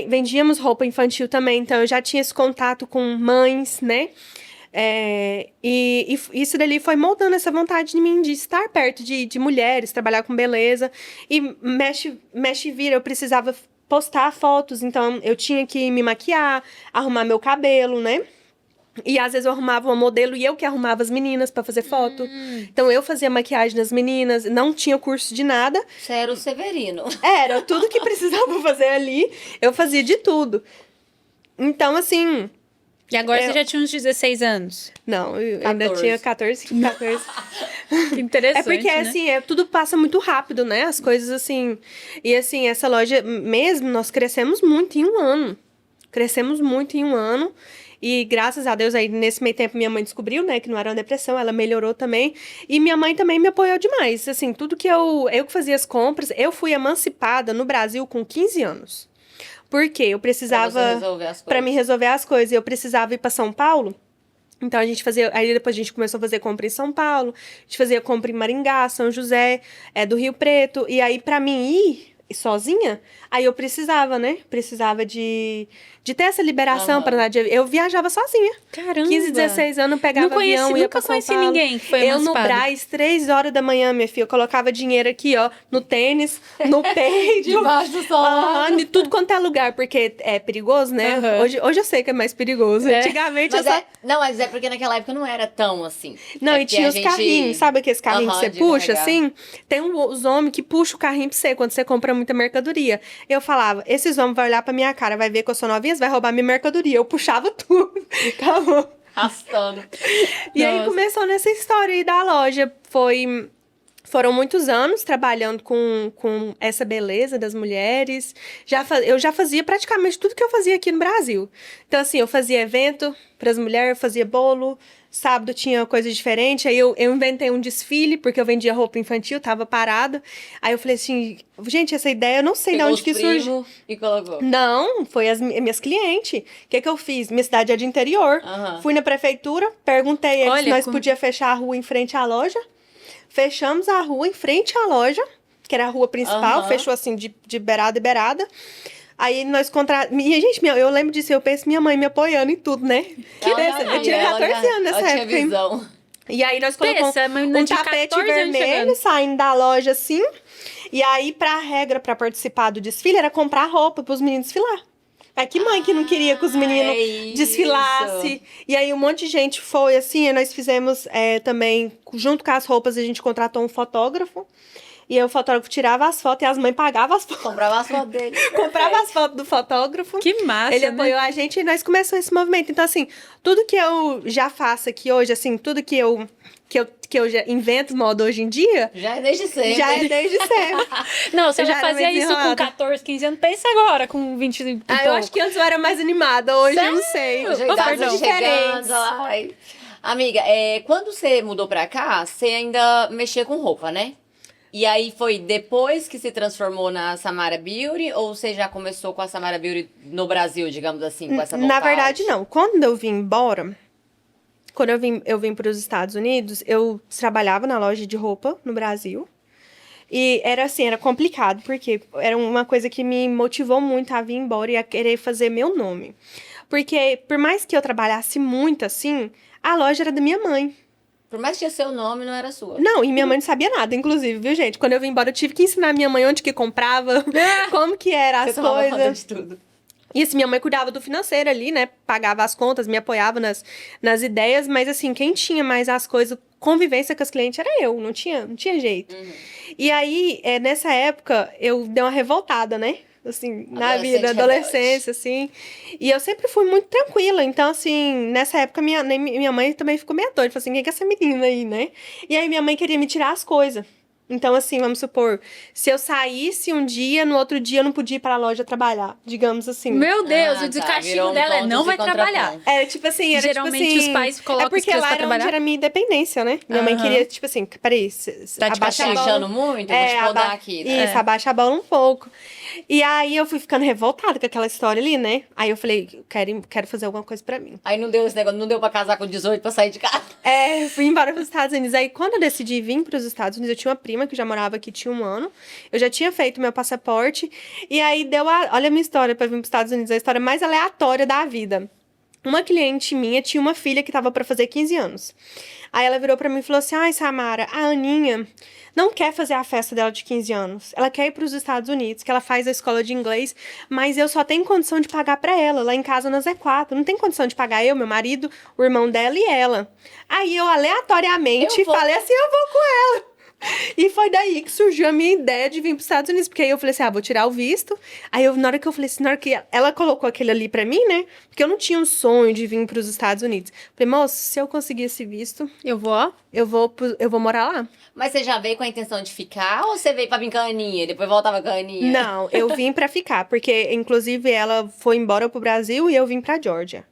vendíamos roupa infantil também, então eu já tinha esse contato com mães, né? E isso dali foi moldando essa vontade de mim de estar perto de mulheres, trabalhar com beleza. E mexe e vira, eu precisava postar fotos, então eu tinha que me maquiar, arrumar meu cabelo, né? E às vezes eu arrumava uma modelo e eu que arrumava as meninas pra fazer foto. Então eu fazia maquiagem das meninas, não tinha curso de nada. Você era o Severino. Era tudo que precisava fazer ali, eu fazia de tudo. Então, assim... E agora você já tinha uns 16 anos. Não, eu 14. ainda tinha 14. Que interessante, É porque, né? assim, tudo passa muito rápido, né? As coisas, assim... E, assim, essa loja mesmo, nós crescemos muito em um ano. Crescemos muito em um ano. E, graças a Deus, aí, nesse meio tempo, minha mãe descobriu, né? Que não era uma depressão, ela melhorou também. E minha mãe também me apoiou demais. Assim, tudo que eu que fazia as compras... Eu fui emancipada no Brasil com 15 anos. Porque eu precisava... Pra me resolver as coisas. Eu precisava ir pra São Paulo. Então, a gente fazia... Aí, depois a gente começou a fazer compra em São Paulo. A gente fazia compra em Maringá, São José, do Rio Preto. E aí, pra mim ir sozinha, aí eu precisava, né? Precisava de ter essa liberação para andar. Eu viajava sozinha. Caramba! 15, 16 anos, pegava avião, ia pra São Nunca conheci Paulo. ninguém que foi Eu no emancipado. Brás, 3 horas da manhã, minha filha. Eu colocava dinheiro aqui, ó, no tênis, no peito. Debaixo do sol. Em tudo quanto é lugar, porque é perigoso, né? Aham. Hoje eu sei que é mais perigoso. Antigamente Mas eu só... Não, mas é porque naquela época não era tão assim. Não, É e que tinha a os gente- carrinhos, sabe aqueles carrinhos que você de puxa, carregar. assim? Tem os homens que puxam o carrinho pra você quando você compra muita mercadoria. Eu falava, esses homens vão olhar pra minha cara, vai ver que eu sou novinha, vai roubar minha mercadoria. Eu puxava tudo. Acabou. Arrastando. E aí Nossa. começou nessa história aí da loja. Foram muitos anos trabalhando com essa beleza das mulheres. Eu já fazia praticamente tudo que eu fazia aqui no Brasil. Então, assim, eu fazia evento para as mulheres, eu fazia bolo. Sábado tinha coisa diferente. Aí eu inventei um desfile, porque eu vendia roupa infantil, tava parada. Aí eu falei assim, gente, essa ideia eu não sei de Pegou onde os que surgiu. primos e colocou. Não, foi as minhas clientes. O que eu fiz? Minha cidade é de interior. Aham. Fui na prefeitura, perguntei eles Olha, se nós como- podíamos fechar a rua em frente à loja. Fechamos a rua em frente à loja, que era a rua principal, Aham. fechou assim de beirada e beirada. Aí nós contratamos. E, gente, eu lembro disso, eu penso minha mãe me apoiando em tudo, né? Eu tinha 14 anos nessa ela época. tinha hein? visão. E aí nós colocamos Pensa, mas não um tinha tapete 14 anos vermelho chegando. saindo da loja assim. E aí, a regra pra participar do desfile era comprar roupa pros meninos desfilar. Mas que mãe que não queria que os meninos é isso. desfilassem. E aí um monte de gente foi assim, e nós fizemos também, junto com as roupas, a gente contratou um fotógrafo. E aí o fotógrafo tirava as fotos e as mães pagavam as fotos. Comprava as fotos dele. Comprava as fotos do fotógrafo. Que massa, Ele né? apoiou a gente e nós começamos esse movimento. Então, assim, tudo que eu já faço aqui hoje, assim, tudo que eu já invento moda hoje em dia, Já é desde sempre. já é desde sempre. Não, você Eu já já era fazia meio isso com desenrolada. 14, 15 anos. Pensa agora, com 20 e pouco. Eu acho que antes eu era mais animada, hoje eu não sei. Já Oh, idade perdão. chegando lá. Ai. Amiga, quando você mudou pra cá, você ainda mexia com roupa, né? E aí foi depois que se transformou na Samara Beauty? Ou você já começou com a Samara Beauty no Brasil, digamos assim, com essa vontade? Na verdade, não. Quando eu vim embora, quando eu vim para os Estados Unidos, eu trabalhava na loja de roupa no Brasil. E era assim, era complicado, porque era uma coisa que me motivou muito a vir embora e a querer fazer meu nome. Porque, por mais que eu trabalhasse muito assim, a loja era da minha mãe. Por mais que tinha seu nome, não era sua. Não, e minha mãe não sabia nada, inclusive, viu, gente? Quando eu vim embora, eu tive que ensinar minha mãe onde que comprava, como que era Você as tomava conta coisas. de tudo. E assim, minha mãe cuidava do financeiro ali, né? Pagava as contas, me apoiava nas ideias, mas assim, quem tinha mais as coisas, convivência com os clientes era eu, não tinha jeito. E aí, nessa época, eu dei uma revoltada, né? Assim, na vida, adolescência, assim. E eu sempre fui muito tranquila. Então, assim, nessa época, minha mãe também ficou meio doida. Falou assim, quem que é essa menina aí, né? E aí, minha mãe queria me tirar as coisas. Então, assim, vamos supor, se eu saísse um dia, no outro dia eu não podia ir pra loja trabalhar, digamos assim. Meu Deus, Ah, o tá, castigo virou um dela é ponto não de vai trabalhar. contraponto. Era tipo assim, era Geralmente tipo assim... os pais colocam É porque as crianças lá pra era onde trabalhar. era a minha independência, né? Minha mãe Aham. queria, tipo assim, peraí, Tá te abaixa a Tá bola. achando muito? Eu vou te podar aqui. Né? Isso, abaixa a bola um pouco. E aí eu fui ficando revoltada com aquela história ali, né? Aí eu falei, quero fazer alguma coisa pra mim. Aí não deu esse negócio, não deu pra casar com 18 pra sair de casa. Fui embora para os Estados Unidos. Aí, quando eu decidi vir para os Estados Unidos, eu tinha uma prima que já morava aqui, tinha um ano. Eu já tinha feito meu passaporte. E aí, olha a minha história para vir para os Estados Unidos, a história mais aleatória da vida. Uma cliente minha tinha uma filha que estava para fazer 15 anos. Aí ela virou para mim e falou assim, ai, Samara, a Aninha não quer fazer a festa dela de 15 anos. Ela quer ir para os Estados Unidos, que ela faz a escola de inglês, mas eu só tenho condição de pagar para ela. Lá em casa nós é 4. Não tem condição de pagar eu, meu marido, o irmão dela e ela. Aí eu aleatoriamente falei assim, eu vou com ela. E foi daí que surgiu a minha ideia de vir para os Estados Unidos. Porque aí eu falei assim, vou tirar o visto. Aí na hora que eu falei assim, na hora que ela colocou aquele ali para mim, né? Porque eu não tinha um sonho de vir para os Estados Unidos. Falei, moço, se eu conseguir esse visto, Eu vou. eu vou morar lá. Mas você já veio com a intenção de ficar ou você veio pra vir com a Aninha e depois voltava com a Aninha? Não, eu vim pra ficar, porque inclusive ela foi embora pro Brasil e eu vim pra Georgia.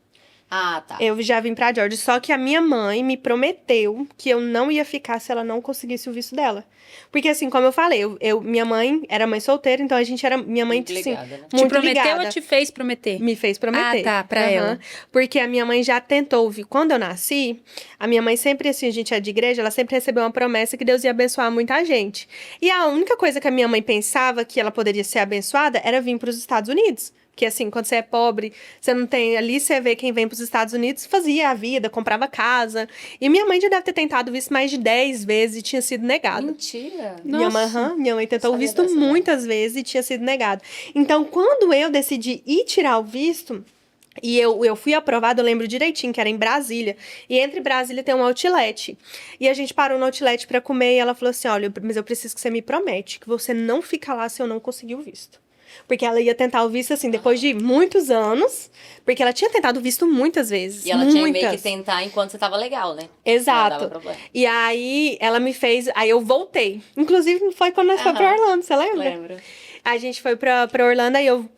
Ah, tá. Eu já vim pra Georgia, só que a minha mãe me prometeu que eu não ia ficar se ela não conseguisse o visto dela. Porque assim, como eu falei, minha mãe era mãe solteira, então a gente era, minha mãe, Muito assim, ligada, né? Te muito prometeu ligada. ou te fez prometer? Me fez prometer. Ah, tá, pra Aham. ela. Porque a minha mãe já tentou, quando eu nasci, a minha mãe sempre, assim, a gente é de igreja, ela sempre recebeu uma promessa que Deus ia abençoar muita gente. E a única coisa que a minha mãe pensava que ela poderia ser abençoada era vir para os Estados Unidos. Porque assim, quando você é pobre, você não tem... Ali você vê quem vem para os Estados Unidos, fazia a vida, comprava casa. E minha mãe já deve ter tentado visto mais de 10 vezes e tinha sido negado. Mentira. Minha mãe tentou o Sabia visto dessa, não. muitas vezes e tinha sido negado. Então, quando eu decidi ir tirar o visto... E eu fui aprovada, eu lembro direitinho, que era em Brasília. E entre Brasília tem um outlet. E a gente parou no outlet pra comer e ela falou assim, olha, mas eu preciso que você me promete que você não fica lá se eu não conseguir o visto. Porque ela ia tentar o visto, assim, depois de muitos anos. Porque ela tinha tentado o visto muitas vezes. E ela tinha meio muitas. que tentar enquanto você tava legal, né? Não Exato. dava problema. E aí, ela me fez... Aí eu voltei. Inclusive, foi quando nós fomos pra Orlando, você lembra? Lembro. A gente foi pra Orlando, aí eu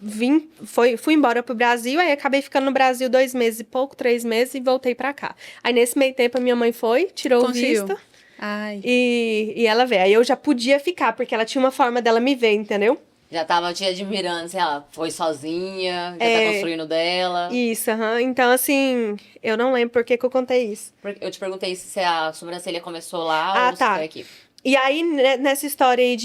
fui embora pro Brasil, aí acabei ficando no Brasil 2 meses e pouco, 3 meses, e voltei pra cá. Aí nesse meio tempo a minha mãe foi, tirou Conseguiu. o visto, Ai. e ela veio. Aí eu já podia ficar, porque ela tinha uma forma dela me ver, entendeu? Já tava te admirando, sei lá, foi sozinha, já tá construindo dela. Isso, aham. Então, assim, eu não lembro por que eu contei isso. Eu te perguntei se a sobrancelha começou lá ou se tá. foi aqui. E aí, nessa história aí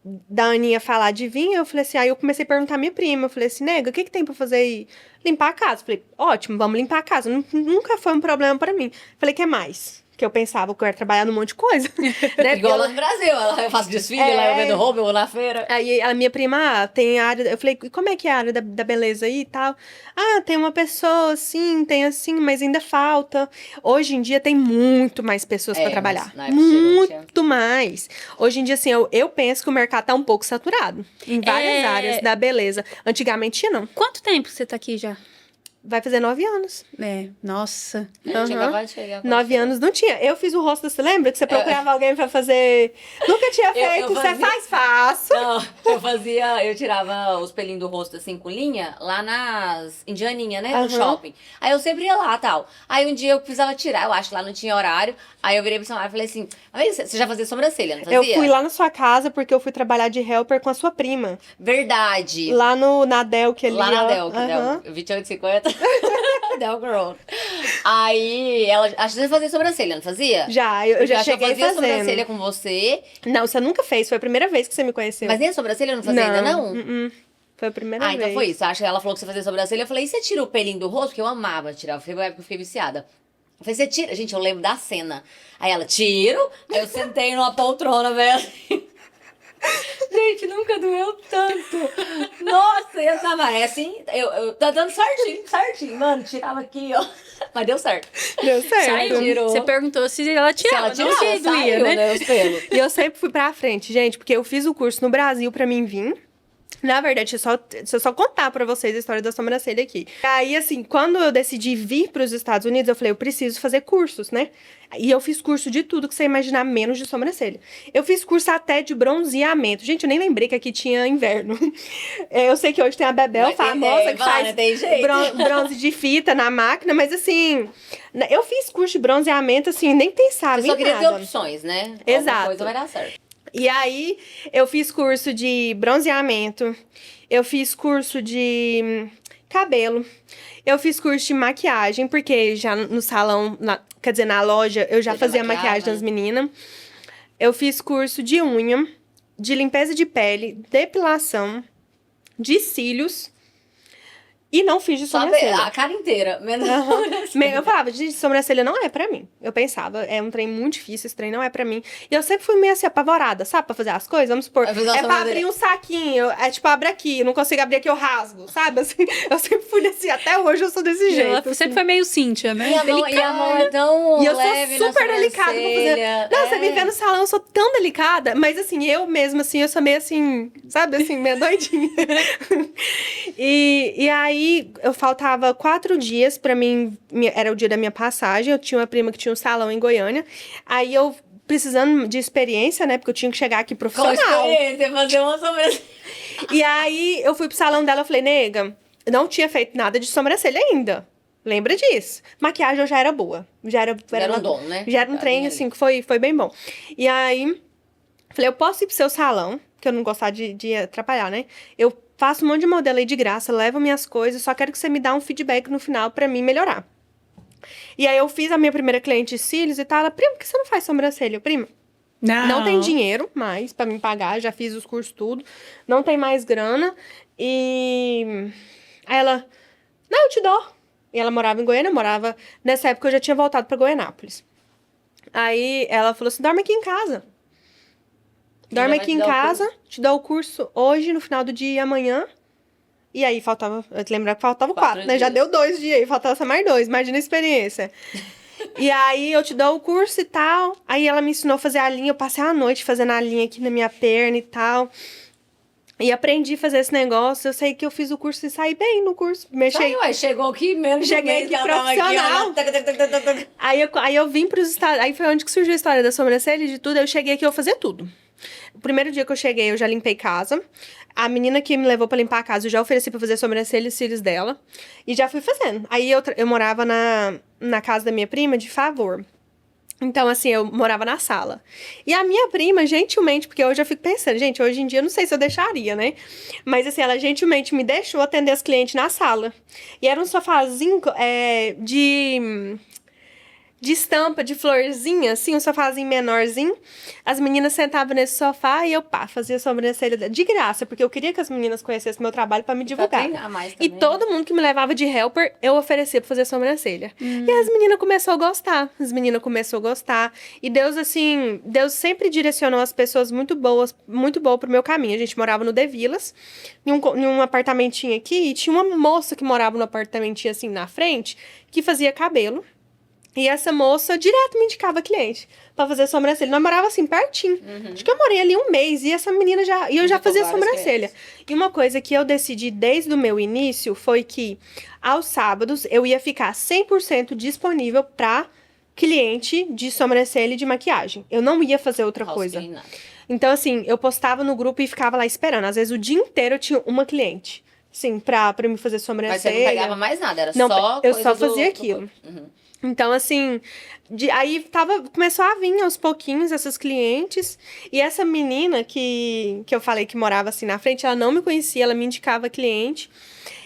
da Aninha falar de vir, eu falei assim, aí eu comecei a perguntar à minha prima, eu falei assim, nega, o que tem pra fazer aí? Limpar a casa. Falei, ótimo, vamos limpar a casa. Nunca foi um problema pra mim. Falei, que mais? Que eu pensava que eu ia trabalhar num monte de coisa. Né? Igual lá no Brasil, eu faço desfile, lá eu vendo roupa, eu vou na feira. Aí a minha prima tem a área. Eu falei, e como é que é a área da beleza aí e tal? Ah, tem uma pessoa assim, tem assim, mas ainda falta. Hoje em dia tem muito mais pessoas pra trabalhar. Na época chegou, Muito mais. Hoje em dia, assim, eu penso que o mercado tá um pouco saturado. Em várias áreas da beleza. Antigamente tinha, não. Quanto tempo você tá aqui já? Vai fazer 9 anos. Nossa. Eu tinha acabado de chegar. 9 anos não tinha. Eu fiz o rosto, você lembra? Que você procurava alguém pra fazer. Nunca tinha feito, você faz fácil. Não, eu tirava os pelinhos do rosto assim com linha lá nas Indianinha, né? No shopping. Aí eu sempre ia lá e tal. Aí um dia eu precisava tirar, eu acho que lá não tinha horário. Aí eu virei pra Samara e falei assim: você já fazia sobrancelha, não fazia? Eu fui lá na sua casa porque eu fui trabalhar de helper com a sua prima. Verdade. Lá na Del, que ele Lá na Del, que Del, 28,50. Del Girl. Aí, ela, acho que você fazia sobrancelha, não fazia? Já, eu já acho que cheguei eu fazia fazendo. sobrancelha com você. Não, você nunca fez, foi a primeira vez que você me conheceu. Mas nem a sobrancelha eu não fazia ainda, não? Foi a primeira vez. Então foi isso. Acho que ela falou que você fazia sobrancelha. Eu falei, e você tira o pelinho do rosto? Porque eu amava tirar. Foi uma época que eu fiquei viciada. Eu falei, você tira? Gente, eu lembro da cena. Aí ela, tiro. Aí eu sentei numa poltrona, velho. Gente, nunca doeu tanto. Nossa, e essa é assim, eu tá dando certinho, mano. Tirava aqui, ó. Mas deu certo. Deu certo. Saiu. Tirou. Você perguntou se ela tirava. Se ela tirava, não se doía, saiu, né? Os pelos. E eu sempre fui pra frente, gente, porque eu fiz o curso no Brasil pra mim vir. Na verdade, deixa eu só contar pra vocês a história da sobrancelha aqui. Aí, assim, quando eu decidi vir pros Estados Unidos, eu falei, eu preciso fazer cursos, né? E eu fiz curso de tudo que você imaginar, menos de sobrancelha. Eu fiz curso até de bronzeamento. Gente, eu nem lembrei que aqui tinha inverno. Eu sei que hoje tem a Bebel famosa que faz bronze de fita na máquina, mas assim, eu fiz curso de bronzeamento, assim, nem pensava Você só em queria nada. ter opções, né? Exato. Alguma coisa vai dar certo. E aí, eu fiz curso de bronzeamento, eu fiz curso de cabelo, eu fiz curso de maquiagem, porque já no salão, quer dizer, na loja, eu já Você já fazia maquiava, maquiagem né? das meninas. Eu fiz curso de unha, de limpeza de pele, depilação, de cílios. E não fiz de Só sobrancelha. a cara inteira. Menos Eu falava, gente, sobrancelha não é pra mim. Eu pensava, é um trem muito difícil, esse trem não é pra mim. E eu sempre fui meio assim, apavorada, sabe? Pra fazer as coisas, vamos supor. Vai fazer uma É pra sobrancelha. abrir um saquinho, é tipo, abre aqui, não consigo abrir aqui, eu rasgo, sabe? Assim, eu sempre fui assim, até hoje eu sou desse jeito. Ela assim. sempre foi meio Cíntia, né? E a mão é tão E eu leve sou na super delicada pra fazer. sobrancelha. Não, você me vê no salão, eu sou tão delicada, mas assim, eu mesma, assim, eu sou meio assim, sabe, assim, meio doidinha. E aí, eu faltava 4 dias pra mim, era o dia da minha passagem, eu tinha uma prima que tinha um salão em Goiânia, aí eu, precisando de experiência, né, porque eu tinha que chegar aqui Com profissional. experiência, fazer uma sobrancelha. E aí, eu fui pro salão dela, eu falei, nega, eu não tinha feito nada de sobrancelha ainda. Lembra disso? Maquiagem eu já era boa. Já era um dom, né? Já era um trem, assim, que foi bem bom. E aí, falei, eu posso ir pro seu salão, que eu não gostava de atrapalhar, né? Eu faço um monte de modelo aí de graça, levo minhas coisas, só quero que você me dá um feedback no final pra mim melhorar. E aí, eu fiz a minha primeira cliente de cílios e tal. Ela, prima, por que você não faz sobrancelha? Eu, prima, não tem dinheiro mais pra me pagar, já fiz os cursos tudo, não tem mais grana. E aí ela, não, eu te dou. E ela morava em Goiânia, nessa época eu já tinha voltado pra Goianápolis. Aí ela falou assim, dorme aqui em casa. Dorme aqui em casa, te dou o curso hoje, no final do dia e amanhã. E aí faltava, eu te lembro que faltava 4, né? Já deu 2 dias aí, faltava só mais 2, imagina a experiência. E aí eu te dou o curso e tal. Aí ela me ensinou a fazer a linha, eu passei a noite fazendo a linha aqui na minha perna e tal. E aprendi a fazer esse negócio. Eu sei que eu fiz o curso e saí bem no curso. Chegou aqui mesmo. Cheguei aqui profissional. Aí eu vim pros Estados... Aí foi onde que surgiu a história da sobrancelha e de tudo. Eu cheguei aqui, eu fazia tudo. O primeiro dia que eu cheguei, eu já limpei casa. A menina que me levou pra limpar a casa, eu já ofereci pra fazer sobrancelha e cílios dela. E já fui fazendo. Aí eu morava na casa da minha prima de favor. Então, assim, eu morava na sala. E a minha prima, gentilmente, porque hoje eu fico pensando, gente, hoje em dia eu não sei se eu deixaria, né? Mas, assim, ela gentilmente me deixou atender as clientes na sala. E era um sofazinho de estampa, de florzinha, assim, um sofazinho menorzinho. As meninas sentavam nesse sofá e eu, fazia sobrancelha de graça, porque eu queria que as meninas conhecessem meu trabalho pra me divulgar. Treinar mais E também, todo mundo que me levava de helper, eu oferecia pra fazer sobrancelha. E as meninas começaram a gostar. E Deus, assim, Deus sempre direcionou as pessoas muito boas pro meu caminho. A gente morava no The Villas, em um apartamentinho aqui, e tinha uma moça que morava no apartamentinho, assim, na frente, que fazia cabelo. E essa moça direto me indicava cliente pra fazer sobrancelha. Nós morava assim, pertinho. Acho que eu morei ali um mês e essa menina já... E eu já fazia sobrancelha. E uma coisa que eu decidi desde o meu início foi que aos sábados eu ia ficar 100% disponível pra cliente de sobrancelha e de maquiagem. Eu não ia fazer outra coisa. Então, assim, eu postava no grupo e ficava lá esperando. Às vezes o dia inteiro eu tinha uma cliente. Sim, pra me fazer sobrancelha. Mas você não pegava mais nada, era não, só eu coisa só fazia aquilo. Então, assim, aí começou a vir aos pouquinhos essas clientes. E essa menina que eu falei que morava assim na frente, ela não me conhecia, ela me indicava cliente.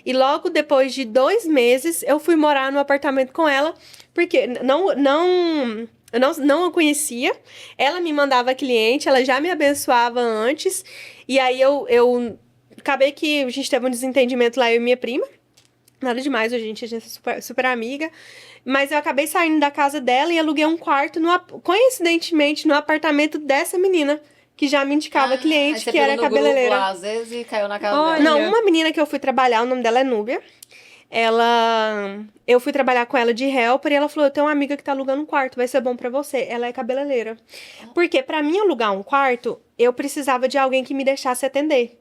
E logo depois de 2 meses, eu fui morar no apartamento com ela, porque eu não a conhecia. Ela me mandava cliente, ela já me abençoava antes. E aí eu acabei que a gente teve um desentendimento lá, eu e minha prima. Nada demais, a gente é super, super amiga. Mas eu acabei saindo da casa dela e aluguei um quarto, coincidentemente, no apartamento dessa menina, que já me indicava cliente, que era cabeleireira. Lá, às vezes, e caiu na casa dela. Não, uma menina que eu fui trabalhar, o nome dela é Núbia. Eu fui trabalhar com ela de helper e ela falou, eu tenho uma amiga que tá alugando um quarto, vai ser bom pra você. Ela é cabeleireira. Porque pra mim alugar um quarto, eu precisava de alguém que me deixasse atender.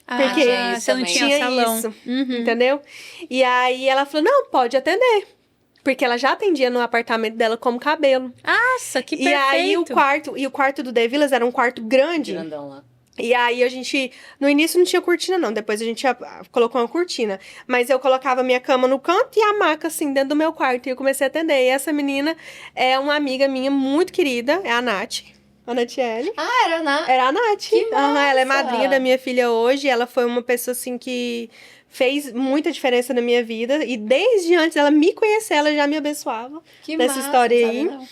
Porque tinha isso você não também. tinha salão. isso, Uhum. entendeu? E aí ela falou, não, pode atender. Porque ela já atendia no apartamento dela como cabelo. Nossa, que E perfeito. aí o quarto do The Villas era um quarto grande. Grandão lá. E aí a gente, no início não tinha cortina não, depois a gente colocou uma cortina. Mas eu colocava minha cama no canto e a maca assim dentro do meu quarto e eu comecei a atender. E essa menina é uma amiga minha muito querida, é a Nath. A Natiele. Ah, era na... Era a Nath. Que Aham, ela é massa! madrinha da minha filha hoje. Ela foi uma pessoa, assim, que fez muita diferença na minha vida. E desde antes dela me conhecer, ela já me abençoava. Que Dessa massa, história não aí. sabia não.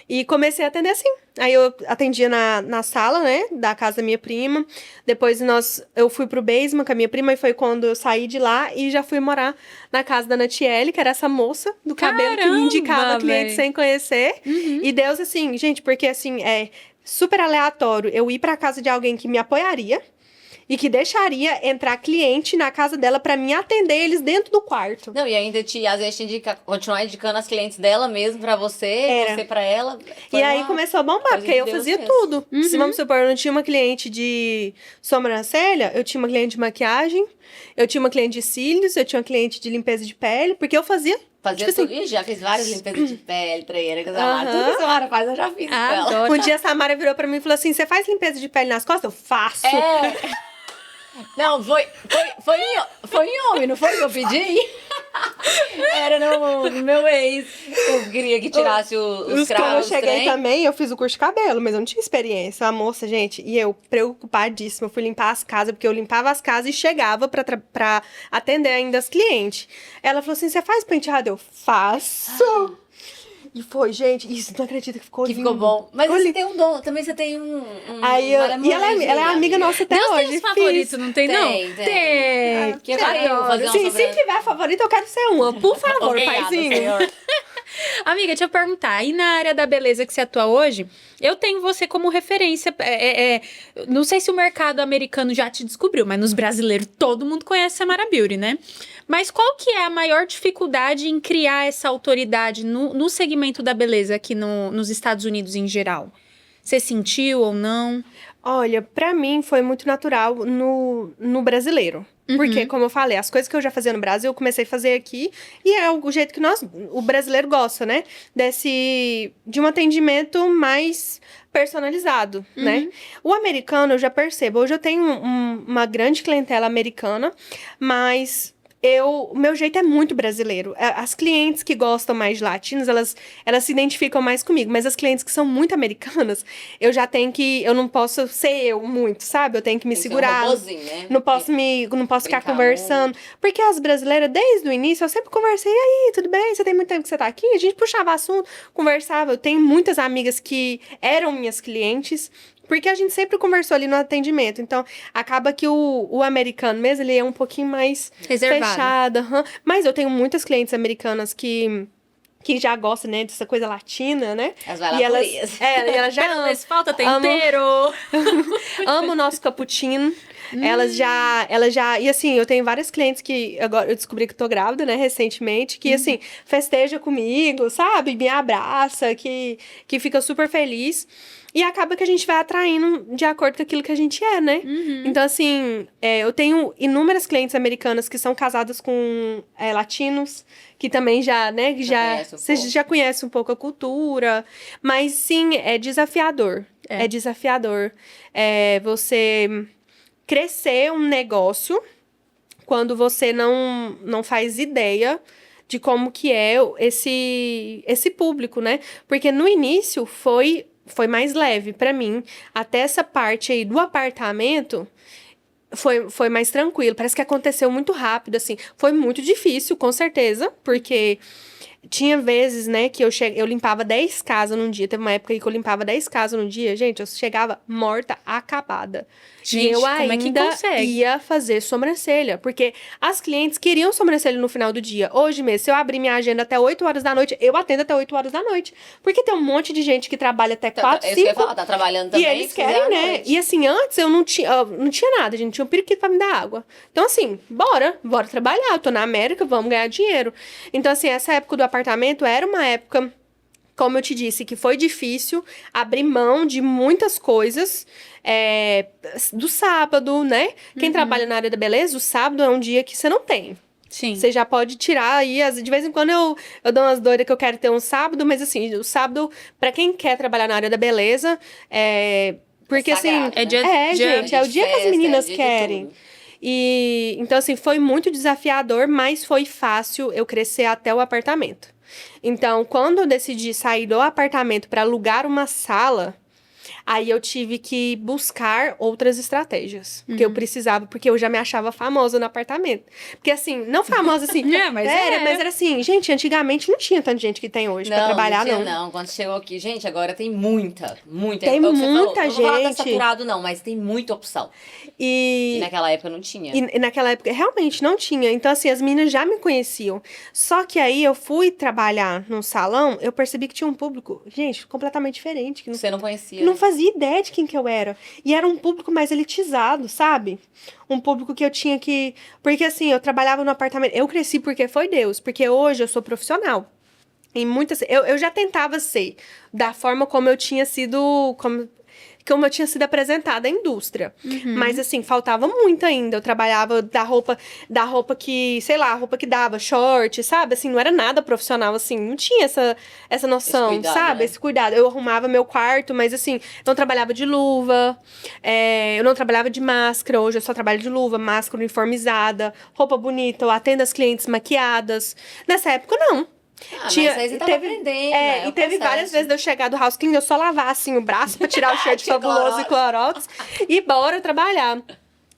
E comecei a atender assim. Aí eu atendia na sala, né, da casa da minha prima. Depois eu fui pro basement com a minha prima e foi quando eu saí de lá e já fui morar na casa da Natiele, que era essa moça do cabelo que me Caramba, indicava cliente véi. sem conhecer. E Deus, assim, gente, porque assim, é super aleatório eu ir pra casa de alguém que me apoiaria e que deixaria entrar cliente na casa dela pra mim atender eles dentro do quarto. Não, e ainda às vezes te indica, continuar indicando as clientes dela mesmo pra você, Era. você pra ela. Foi E aí uma começou a bombar, coisa porque de eu Deus fazia mesmo. tudo. Se vamos supor, eu não tinha uma cliente de sobrancelha, eu tinha uma cliente de maquiagem, eu tinha uma cliente de cílios, eu tinha uma cliente de limpeza de pele, porque eu fazia. Fazia tipo tudo. assim, Ih, já fiz várias limpezas de pele, treira, que a Samara. Aham. Tudo que a Samara faz, eu já fiz com ela. Adoro. um dia a Samara virou pra mim e falou assim: você faz limpeza de pele nas costas? Eu faço. É. Não, foi em homem, não foi que eu pedi? Era no meu ex. Eu queria que tirasse os Quando eu cravos, cheguei trem. também, eu fiz o curso de cabelo, mas eu não tinha experiência. A moça, gente, e eu preocupadíssima, eu fui limpar as casas, porque eu limpava as casas e chegava pra atender ainda as clientes. Ela falou assim: você faz penteado? Eu faço. E foi, gente, isso, não acredito que ficou Que lindo. ficou bom. Mas Ficou você lindo. tem um dom, também você tem um Aí e ela é amiga nossa até Deus hoje. tem os favoritos, fiz. não tem, não? Tem. Tem. Que vai eu fazer uma Se sobrancelha. tiver favorita, eu quero ser uma. Por favor, Obrigada, paizinho. senhor. Amiga, deixa eu perguntar. E na área da beleza que você atua hoje, eu tenho você como referência. Não sei se o mercado americano já te descobriu, mas nos brasileiros todo mundo conhece a Mara Beauty, né? Mas qual que é a maior dificuldade em criar essa autoridade no segmento da beleza aqui nos Estados Unidos em geral? Você sentiu ou não? Olha, pra mim foi muito natural no brasileiro. Porque, como eu falei, as coisas que eu já fazia no Brasil, eu comecei a fazer aqui. E é o jeito que o brasileiro gosta, né? De um atendimento mais personalizado, né? O americano, eu já percebo. Hoje eu tenho uma grande clientela americana, mas o meu jeito é muito brasileiro. As clientes que gostam mais de latinos, elas se identificam mais comigo. Mas as clientes que são muito americanas, eu não posso ser eu muito, sabe? Eu tenho que me Tem que ser um segurar. robozinho, né? Não posso ficar Brincar conversando. Porque as brasileiras, desde o início, eu sempre conversei. E aí, tudo bem? Você tem muito tempo que você tá aqui? A gente puxava assunto, conversava. Eu tenho muitas amigas que eram minhas clientes. Porque a gente sempre conversou ali no atendimento. Então, acaba que o americano mesmo, ele é um pouquinho mais Reservado. fechado. Mas eu tenho muitas clientes americanas que já gostam, né, dessa coisa latina, né? Elas vai lá E elas, por isso. e elas já amam. Mas falta tempero. Amo o nosso cappuccino. Elas já. E assim, eu tenho várias clientes que agora eu descobri que tô grávida, né, recentemente, que assim, festeja comigo, sabe? Me abraça, que fica super feliz. E acaba que a gente vai atraindo de acordo com aquilo que a gente é, né? Então, assim, eu tenho inúmeras clientes americanas que são casadas com latinos, que também já, né? Você já conhece um pouco a cultura. Mas, sim, é desafiador. É desafiador. Você crescer um negócio quando você não faz ideia de como que é esse público, né? Porque no início foi mais leve pra mim. Até essa parte aí do apartamento foi mais tranquilo. Parece que aconteceu muito rápido, assim. Foi muito difícil, com certeza, porque tinha vezes, né, que eu limpava 10 casas num dia. Teve uma época aí que eu limpava 10 casas num dia. Gente, eu chegava morta, acabada. Gente, e eu como é que ainda consegue? ia fazer sobrancelha. Porque as clientes queriam sobrancelha no final do dia. Hoje mesmo, se eu abrir minha agenda até 8 horas da noite, eu atendo até 8 horas da noite. Porque tem um monte de gente que trabalha até 4, 5. Isso que eu ia falar, tá trabalhando também. E eles se quiser querem, à né? noite. E assim, antes eu não tinha nada, a gente tinha um periquito pra me dar água. Então, assim, bora trabalhar. Eu tô na América, vamos ganhar dinheiro. Então, assim, essa época do apartamento era uma época como eu te disse, que foi difícil abrir mão de muitas coisas do sábado, né? Quem trabalha na área da beleza, o sábado é um dia que você não tem. Sim. Você já pode tirar aí, de vez em quando eu dou umas doidas que eu quero ter um sábado, mas assim, o sábado, pra quem quer trabalhar na área da beleza, porque assim, sagrado, né? gente, é o dia que as festa, meninas dia de querem. tudo. E então assim, foi muito desafiador, mas foi fácil eu crescer até o apartamento. Então, quando eu decidi sair do apartamento para alugar uma sala, aí eu tive que buscar outras estratégias. Porque eu precisava, porque eu já me achava famosa no apartamento. Porque assim, não famosa assim. Mas era assim, gente, antigamente não tinha tanta gente que tem hoje pra trabalhar, não. não. Tinha, não. Quando chegou aqui, gente, agora tem muita. Tem É o que você muita falou. Não vou falar que gente. tá saturado, não, mas tem muita opção. E naquela época não tinha. E naquela época realmente não tinha. Então, assim, as meninas já me conheciam. Só que aí eu fui trabalhar num salão, eu percebi que tinha um público, gente, completamente diferente. Que Você não conhecia. que não fazia ideia de quem que eu era. E era um público mais elitizado, sabe? Um público que eu tinha que... Porque, assim, eu trabalhava no apartamento. Eu cresci porque foi Deus. Porque hoje eu sou profissional. Em muitas... Eu já tentava ser da forma como eu tinha sido... Como eu tinha sido apresentada à indústria. Mas, assim, faltava muito ainda. Eu trabalhava da roupa que, sei lá, a roupa que dava, short, sabe? Assim, não era nada profissional, assim. Não tinha essa noção, Esse cuidado, sabe? né? Esse cuidado. Eu arrumava meu quarto, mas, assim, eu não trabalhava de luva. Eu não trabalhava de máscara. Hoje eu só trabalho de luva, máscara uniformizada, roupa bonita. Eu atendo as clientes maquiadas. Nessa época, não. Mas aí você tava aprendendo, né? E teve várias vezes de eu chegar do house clean, eu só lavar assim o braço pra tirar o cheiro de Tinha fabuloso e Clorox e bora trabalhar.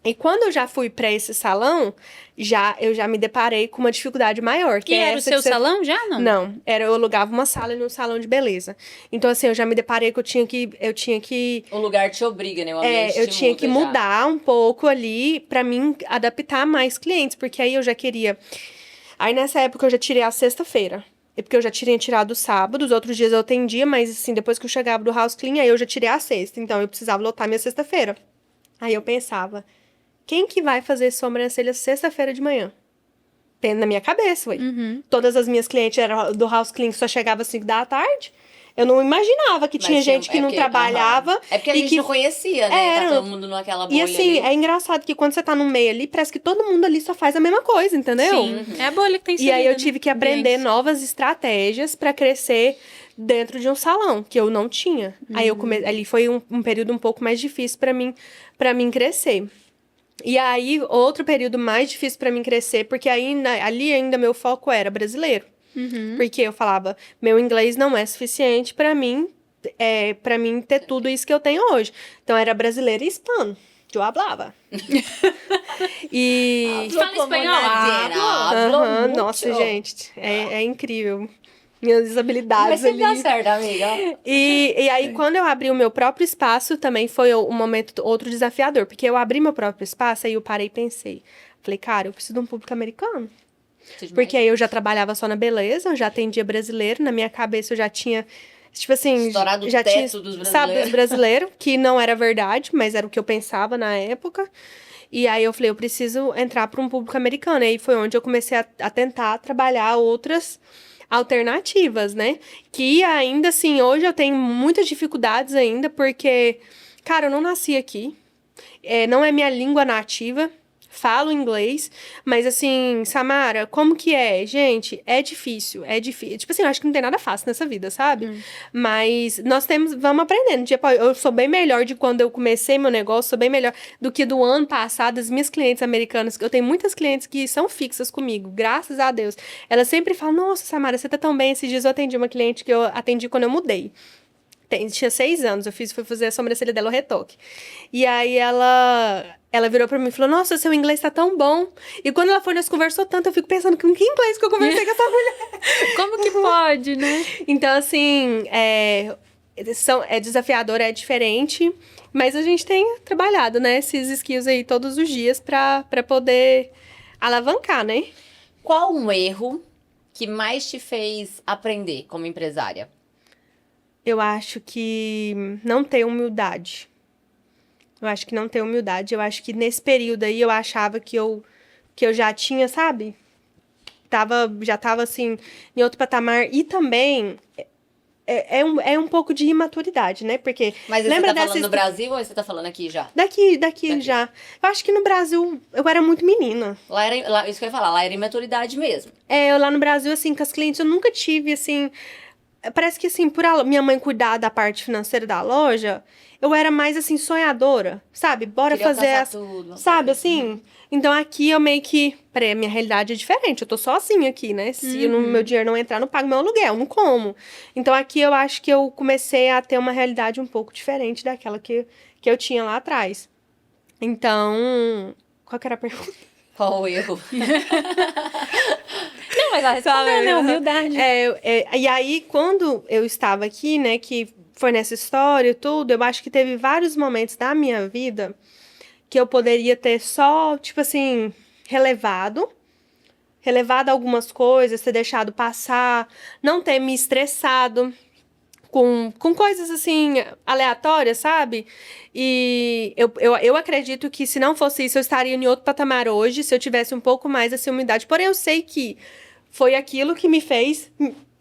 E quando eu já fui pra esse salão, eu já me deparei com uma dificuldade maior. Que era o seu salão já, não? Não, eu alugava uma sala num salão de beleza. Então, assim, eu já me deparei que eu tinha que O lugar te obriga, né? O ambiente eu te tinha muda que já. mudar um pouco ali pra mim adaptar mais clientes, porque aí eu já queria. Aí nessa época eu já tirei a sexta-feira. É porque eu já tinha tirado o sábado, os outros dias eu atendia, mas assim, depois que eu chegava do house clean, aí eu já tirei a sexta. Então eu precisava lotar minha sexta-feira. Aí eu pensava, quem que vai fazer sobrancelha sexta-feira de manhã? Na minha cabeça, ué. Todas as minhas clientes eram do house clean, que só chegava às 5 da tarde. Eu não imaginava que tinha gente que não trabalhava. É porque a e gente que não conhecia, né? era. Tá todo mundo naquela bolha E assim, ali. é engraçado que quando você tá no meio ali, parece que todo mundo ali só faz a mesma coisa, entendeu? Sim. É a bolha que tem E aí eu inserida, tive né? que aprender Ambientes. novas estratégias pra crescer dentro de um salão, que eu não tinha. Aí ali foi um período um pouco mais difícil para mim crescer. E aí, outro período mais difícil pra mim crescer, porque ali ainda meu foco era brasileiro. Porque eu falava, meu inglês não é suficiente pra mim ter tudo isso que eu tenho hoje. Então, era brasileiro e hispano. Eu hablava. E... Fala espanhol? Aham, nossa, gente, é incrível. Minhas habilidades Mas sempre ali. dá certo, amiga. E aí, quando eu abri o meu próprio espaço, também foi um momento, outro desafiador. Porque eu abri meu próprio espaço, aí eu parei e pensei. Falei, cara, eu preciso de um público americano. Porque aí eu já trabalhava só na beleza, eu já atendia brasileiro. Na minha cabeça eu já tinha, tipo assim... Estourado o já teto tinha, dos brasileiros. sabe, dos brasileiros, que não era verdade, mas era o que eu pensava na época. E aí eu falei, eu preciso entrar para um público americano. E aí foi onde eu comecei a tentar trabalhar outras alternativas, né? Que ainda assim, hoje eu tenho muitas dificuldades ainda, porque, cara, eu não nasci aqui. Não é minha língua nativa. Falo inglês, mas assim, Samara, como que é? Gente, é difícil. Tipo assim, eu acho que não tem nada fácil nessa vida, sabe? Mas vamos aprendendo. Tipo, eu sou bem melhor de quando eu comecei meu negócio, sou bem melhor do que do ano passado. As minhas clientes americanas, eu tenho muitas clientes que são fixas comigo, graças a Deus. Elas sempre falam, nossa, Samara, você tá tão bem. Esses dias eu atendi uma cliente que eu atendi quando eu mudei. Tinha 6 anos, fui fazer a sobrancelha dela, o retoque. E aí ela virou pra mim e falou, nossa, seu inglês tá tão bom. E quando ela foi, nós conversou tanto, eu fico pensando, com que inglês que eu conversei com essa mulher? Como que pode, né? Então, assim, é desafiador, é diferente, mas a gente tem trabalhado, né, esses skills aí todos os dias pra poder alavancar, né? Qual um erro que mais te fez aprender como empresária? Eu acho que não ter humildade. Eu acho que não ter humildade. Eu acho que nesse período aí eu achava que eu já tinha, sabe? Já tava assim, em outro patamar. E também é um pouco de imaturidade, né? Porque Mas você lembra tá falando dessa no Brasil ou você tá falando aqui já? Daqui já. Eu acho que no Brasil eu era muito menina. Isso que eu ia falar, lá era imaturidade mesmo. Eu lá no Brasil, assim, com as clientes, eu nunca tive, assim. Parece que, assim, minha mãe cuidar da parte financeira da loja, eu era mais, assim, sonhadora, sabe? Bora Queria fazer alcançar tudo, uma sabe, coisa assim? Então aqui eu meio que. Peraí, a minha realidade é diferente. Eu tô sozinha aqui, né? Se meu dinheiro não entrar, eu não pago meu aluguel, não como. Então aqui eu acho que eu comecei a ter uma realidade um pouco diferente daquela que eu tinha lá atrás. Então. Qual que era a pergunta? Qual o erro? Não, mas ela respondeu, né? Humildade. E aí, quando eu estava aqui, né, que foi nessa história e tudo, eu acho que teve vários momentos da minha vida que eu poderia ter só, tipo assim, relevado algumas coisas, ter deixado passar, não ter me estressado com coisas assim, aleatórias, sabe? E eu acredito que se não fosse isso, eu estaria em outro patamar hoje, se eu tivesse um pouco mais essa humildade. Porém, eu sei que foi aquilo que me fez.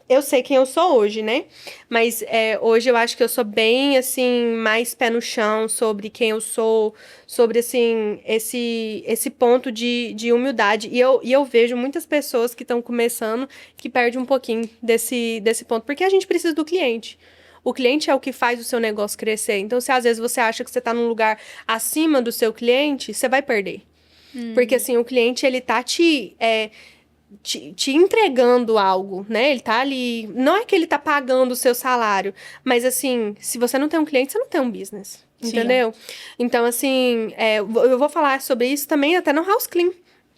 Eu sei quem eu sou hoje, né? Mas hoje eu acho que eu sou bem, assim, mais pé no chão sobre quem eu sou, sobre, assim, esse ponto de humildade. E eu vejo muitas pessoas que estão começando que perdem um pouquinho desse ponto, porque a gente precisa do cliente. O cliente é o que faz o seu negócio crescer. Então, se às vezes você acha que você está num lugar acima do seu cliente, você vai perder. Porque, assim, o cliente, ele tá te entregando algo, né? Ele tá ali. Não é que ele tá pagando o seu salário, mas assim, se você não tem um cliente, você não tem um business. Sim. Entendeu? Então, assim, eu vou falar sobre isso também até no House Clean.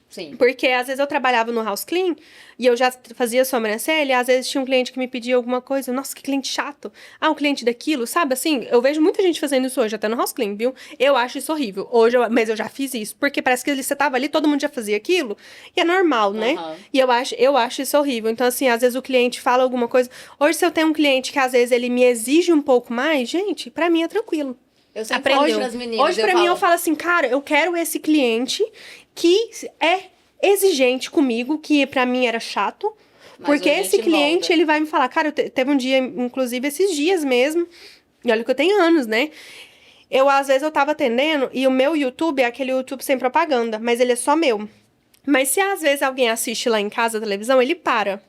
Sim. Porque às vezes eu trabalhava no House Clean e eu já fazia sobrancelha, e às vezes tinha um cliente que me pedia alguma coisa. Nossa, que cliente chato. Um cliente daquilo, sabe? Assim, eu vejo muita gente fazendo isso hoje, até no House Clean, viu? Eu acho isso horrível. Mas eu já fiz isso. Porque parece que você tava ali, todo mundo já fazia aquilo. E é normal, né? Uhum. E eu acho isso horrível. Então, assim, às vezes o cliente fala alguma coisa. Hoje, se eu tenho um cliente que às vezes ele me exige um pouco mais, gente, pra mim é tranquilo. Eu sempre Aprendeu. falo pras meninas, Hoje, pra mim, eu falo assim, cara, eu quero esse cliente que é exigente comigo, que pra mim era chato. Mas Porque hoje a esse gente cliente, molda. ele vai me falar, cara, teve um dia, inclusive esses dias mesmo, e olha que eu tenho anos, né? Às vezes, eu tava atendendo, e o meu YouTube é aquele YouTube sem propaganda, mas ele é só meu. Mas se às vezes alguém assiste lá em casa a televisão, ele para.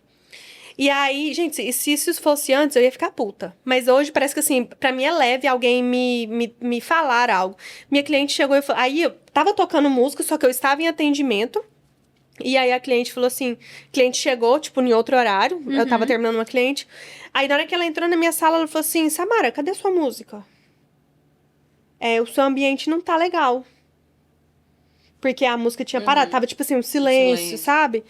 E aí, gente, se isso fosse antes, eu ia ficar puta. Mas hoje parece que, assim, pra mim é leve alguém me falar algo. Minha cliente chegou e falou... Aí eu tava tocando música, só que eu estava em atendimento. E aí a cliente falou assim... Cliente chegou, tipo, em outro horário. Eu tava terminando uma cliente. Aí na hora que ela entrou na minha sala, ela falou assim... Samara, cadê sua música? O seu ambiente não tá legal. Porque a música tinha parado. Tava, tipo assim, um silêncio, sabe?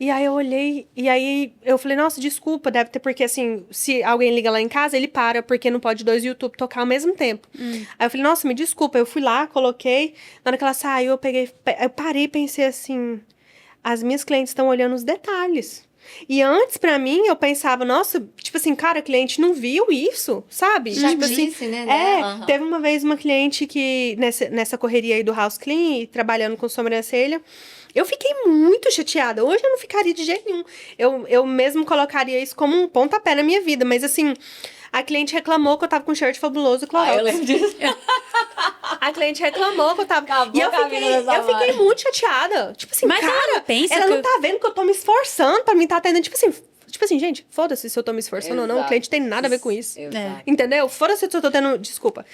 E aí eu olhei, e aí eu falei, nossa, desculpa, deve ter, porque assim, se alguém liga lá em casa, ele para, porque não pode dois YouTube tocar ao mesmo tempo. Aí eu falei, nossa, me desculpa, eu fui lá, coloquei, na hora que ela saiu, eu parei e pensei assim, as minhas clientes estão olhando os detalhes. E antes, pra mim, eu pensava, nossa, tipo assim, cara, a cliente não viu isso, sabe? Já tipo disse, assim, né? Teve uma vez uma cliente que, nessa correria aí do House Clean, trabalhando com sobrancelha, eu fiquei muito chateada. Hoje eu não ficaria de jeito nenhum. Eu mesmo colocaria isso como um pontapé na minha vida. Mas assim, a cliente reclamou que eu tava com um shirt fabuloso Clorox. Eu lembro disso. A cliente reclamou que eu tava... Acabou E eu com a vida dessa fiquei Mara. muito chateada. Tipo assim, Mas cara, ela não pensa ela que não tá vendo que eu tô me esforçando pra mim tá atendendo. Tipo assim, gente, foda-se se eu tô me esforçando ou não. O cliente tem nada a ver com isso. Exato. Entendeu? Foda-se se eu tô tendo... Desculpa.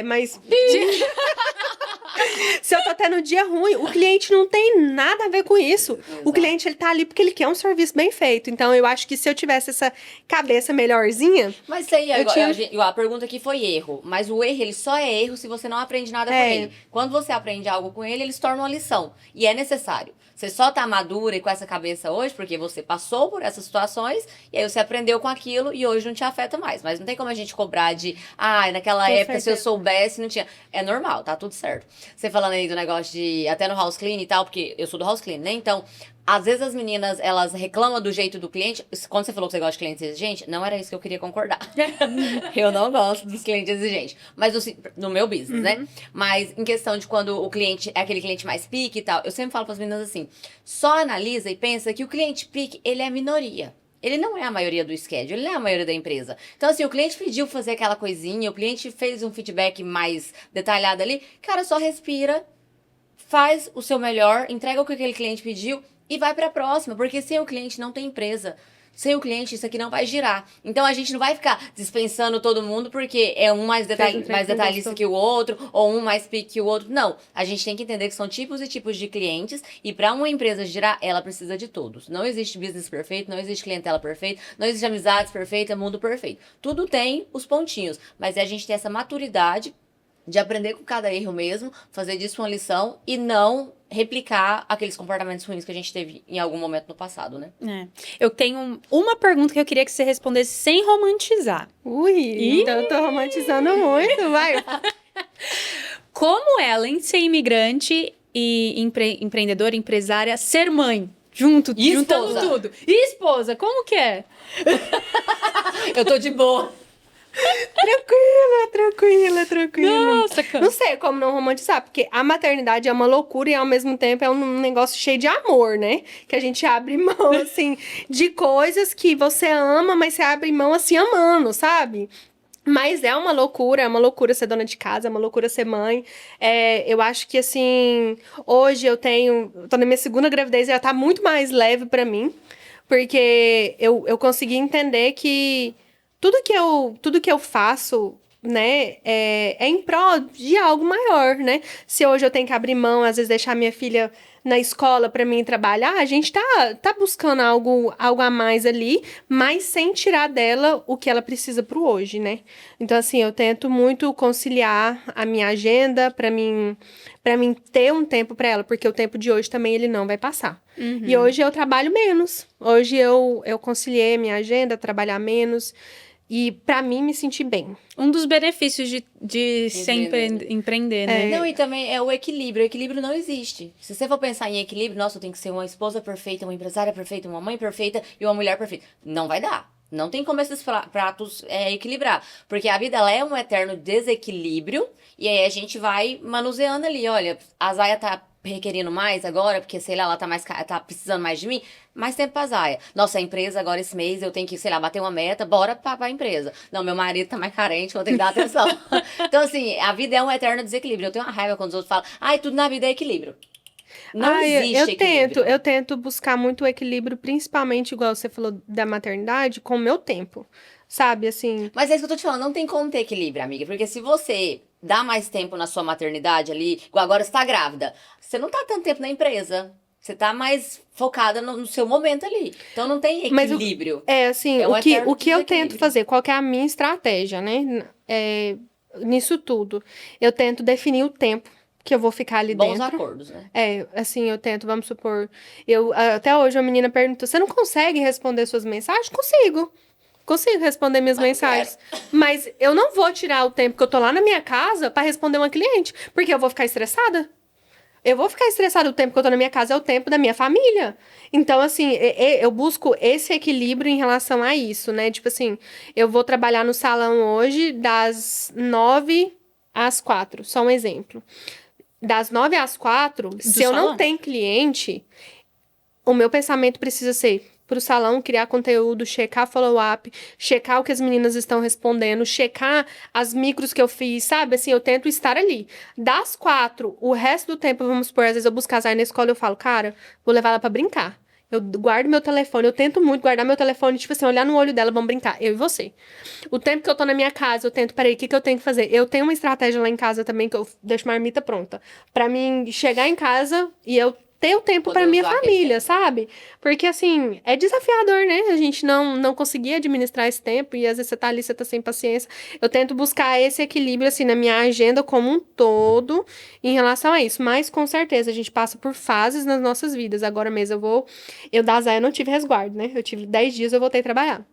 Mas... Se eu tô tendo dia ruim, o cliente não tem nada a ver com isso. Exato. O cliente, ele tá ali porque ele quer um serviço bem feito. Então, eu acho que se eu tivesse essa cabeça melhorzinha... Mas isso aí, Eu agora, tinha- a pergunta aqui foi erro. Mas o erro, ele só é erro se você não aprende nada com ele. Quando você aprende algo com ele, ele se torna uma lição. E é necessário. Você só tá madura e com essa cabeça hoje porque você passou por essas situações e aí você aprendeu com aquilo e hoje não te afeta mais. Mas não tem como a gente cobrar de, naquela Com época, se eu certeza. soubesse, não tinha. É normal, tá tudo certo. Você falando aí do negócio de, até no House Clean e tal, porque eu sou do House Clean, né? Então, às vezes as meninas, elas reclamam do jeito do cliente. Quando você falou que você gosta de cliente exigente, não era isso que eu queria concordar. Eu não gosto dos clientes exigentes. Mas no meu business, né? Mas em questão de quando o cliente é aquele cliente mais pique e tal, eu sempre falo para as meninas assim, só analisa e pensa que o cliente pique, ele é minoria. Ele não é a maioria do schedule, ele não é a maioria da empresa. Então, assim, o cliente pediu fazer aquela coisinha, o cliente fez um feedback mais detalhado ali, cara, só respira, faz o seu melhor, entrega o que aquele cliente pediu e vai para a próxima, porque sem o cliente não tem empresa. Sem o cliente, isso aqui não vai girar. Então, a gente não vai ficar dispensando todo mundo porque é um mais detalhista que o outro, ou um mais pique que o outro. Não, a gente tem que entender que são tipos e tipos de clientes, e para uma empresa girar, ela precisa de todos. Não existe business perfeito, não existe clientela perfeita, não existe amizades perfeitas, mundo perfeito. Tudo tem os pontinhos, mas é a gente ter essa maturidade de aprender com cada erro mesmo, fazer disso uma lição e não replicar aqueles comportamentos ruins que a gente teve em algum momento no passado, né? Eu tenho uma pergunta que eu queria que você respondesse sem romantizar. Então eu tô romantizando muito, vai. Como é, além de ser imigrante e empreendedora, empresária, ser mãe? Juntando tudo. E esposa, como que é? Eu tô de boa. Tranquila. Nossa, cara. Não sei como não romantizar, porque a maternidade é uma loucura e ao mesmo tempo é um negócio cheio de amor, né? Que a gente abre mão, assim, de coisas que você ama, mas você abre mão, assim, amando, sabe? Mas é uma loucura ser dona de casa, é uma loucura ser mãe. Eu acho que, assim, hoje tô na minha segunda gravidez e já tá muito mais leve pra mim, porque eu consegui entender que tudo que eu faço, né, é em prol de algo maior, né? Se hoje eu tenho que abrir mão, às vezes deixar minha filha na escola para mim trabalhar, a gente tá buscando algo a mais ali, mas sem tirar dela o que ela precisa pro hoje, né? Então, assim, eu tento muito conciliar a minha agenda para mim ter um tempo para ela, porque o tempo de hoje também ele não vai passar. E hoje eu trabalho menos. Hoje eu conciliei a minha agenda, trabalhar menos. E pra mim, me sentir bem. Um dos benefícios de sempre empreender, né? Não, e também é o equilíbrio. O equilíbrio não existe. Se você for pensar em equilíbrio, nossa, eu tenho que ser uma esposa perfeita, uma empresária perfeita, uma mãe perfeita e uma mulher perfeita. Não vai dar. Não tem como esses pratos equilibrar. Porque a vida, ela é um eterno desequilíbrio. E aí a gente vai manuseando ali. Olha, a Zaya tá requerendo mais agora, porque, sei lá, ela tá precisando mais de mim, mais tempo pra Zaya. Nossa, a empresa agora esse mês eu tenho que, sei lá, bater uma meta, bora pra empresa. Não, meu marido tá mais carente, vou ter que dar atenção. Então, assim, a vida é um eterno desequilíbrio. Eu tenho uma raiva quando os outros falam, tudo na vida é equilíbrio. Não existe equilíbrio. Eu tento buscar muito o equilíbrio, principalmente, igual você falou da maternidade, com o meu tempo. Sabe, assim... Mas é isso que eu tô te falando, não tem como ter equilíbrio, amiga. Porque se você dá mais tempo na sua maternidade ali, igual agora você tá grávida, você não tá tanto tempo na empresa. Você tá mais focada no seu momento ali. Então não tem equilíbrio. O que eu tento fazer, qual que é a minha estratégia, né? Nisso tudo. Eu tento definir o tempo que eu vou ficar ali dentro. Bons acordos, né? Assim, eu tento, vamos supor... Até hoje a menina perguntou, você não consegue responder suas mensagens? Consigo responder minhas mensagens. Mas eu não vou tirar o tempo que eu tô lá na minha casa pra responder uma cliente. Porque eu vou ficar estressada. Eu vou ficar estressada, o tempo que eu tô na minha casa é o tempo da minha família. Então, assim, eu busco esse equilíbrio em relação a isso, né? Tipo assim, eu vou trabalhar no salão hoje das 9 às 4, só um exemplo. Das 9 às 4, se eu não tenho cliente, o meu pensamento precisa ser pro salão, criar conteúdo, checar follow-up, checar o que as meninas estão respondendo, checar as micros que eu fiz, sabe? Assim, eu tento estar ali. Das 4, o resto do tempo, vamos supor, às vezes eu busco a Zay na escola e eu falo, cara, vou levar ela pra brincar. Eu guardo meu telefone, eu tento muito guardar meu telefone, tipo assim, olhar no olho dela, vamos brincar, eu e você. O tempo que eu tô na minha casa, eu tento, peraí, o que eu tenho que fazer? Eu tenho uma estratégia lá em casa também, que eu deixo uma marmita pronta. Pra mim chegar em casa e eu ter o tempo pra minha família, sabe? Porque, assim, é desafiador, né? A gente não conseguir administrar esse tempo e às vezes você tá ali, você tá sem paciência. Eu tento buscar esse equilíbrio, assim, na minha agenda como um todo em relação a isso. Mas, com certeza, a gente passa por fases nas nossas vidas. Agora mesmo eu da Zaya não tive resguardo, né? Eu tive 10 dias, eu voltei a trabalhar.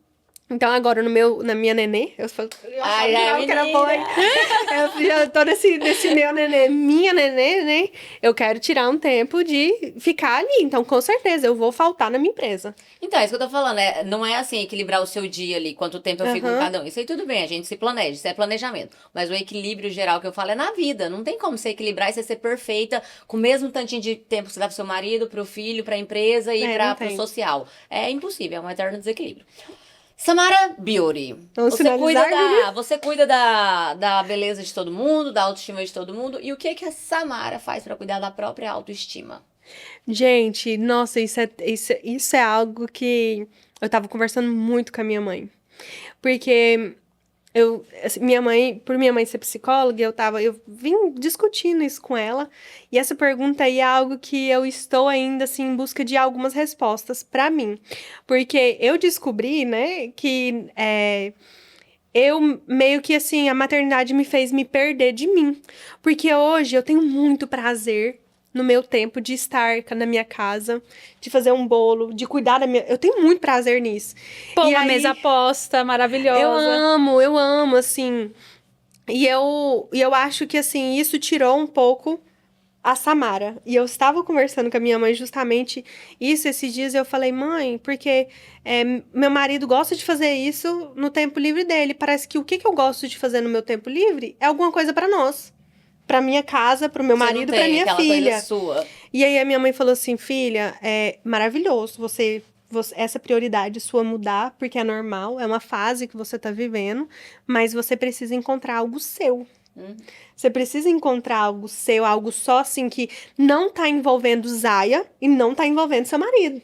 Então, agora, na minha nenê, eu só Ai, já é que era menina. boa. Eu já tô nesse meu nenê, minha nenê, né? Eu quero tirar um tempo de ficar ali. Então, com certeza, eu vou faltar na minha empresa. Então, é isso que eu tô falando, não é assim, equilibrar o seu dia ali, quanto tempo eu fico com Aham. cada um. Isso aí tudo bem, a gente se planeja, isso é planejamento. Mas o equilíbrio geral que eu falo é na vida. Não tem como você equilibrar e você ser perfeita com o mesmo tantinho de tempo que você dá pro seu marido, pro filho, pra empresa e Não pro tem. social. É impossível, é um eterno desequilíbrio. Samara Beauty, Vamos você cuida, finalizar, você cuida da beleza de todo mundo, da autoestima de todo mundo. E o que que a Samara faz pra cuidar da própria autoestima? Gente, nossa, isso é algo que eu tava conversando muito com a minha mãe. Porque assim, por minha mãe ser psicóloga, eu vim discutindo isso com ela. E essa pergunta aí é algo que eu estou ainda, assim, em busca de algumas respostas pra mim. Porque eu descobri, né, que eu meio que, assim, a maternidade me fez me perder de mim. Porque hoje eu tenho muito prazer no meu tempo de estar na minha casa, de fazer um bolo, de cuidar da minha... Eu tenho muito prazer nisso. Pô, E uma aí, mesa posta maravilhosa. eu amo, assim. E eu acho que, assim, isso tirou um pouco a Samara. E eu estava conversando com a minha mãe justamente isso esses dias. E eu falei, mãe, porque meu marido gosta de fazer isso no tempo livre dele. Parece que o que eu gosto de fazer no meu tempo livre é alguma coisa pra nós. Pra minha casa, pro meu Você não marido, tem pra minha aquela filha. coisa sua. E aí a minha mãe falou assim, filha, é maravilhoso essa prioridade sua mudar, porque é normal, é uma fase que você tá vivendo, mas você precisa encontrar algo seu. Você precisa encontrar algo seu, algo só assim que não tá envolvendo Zaya e não tá envolvendo seu marido.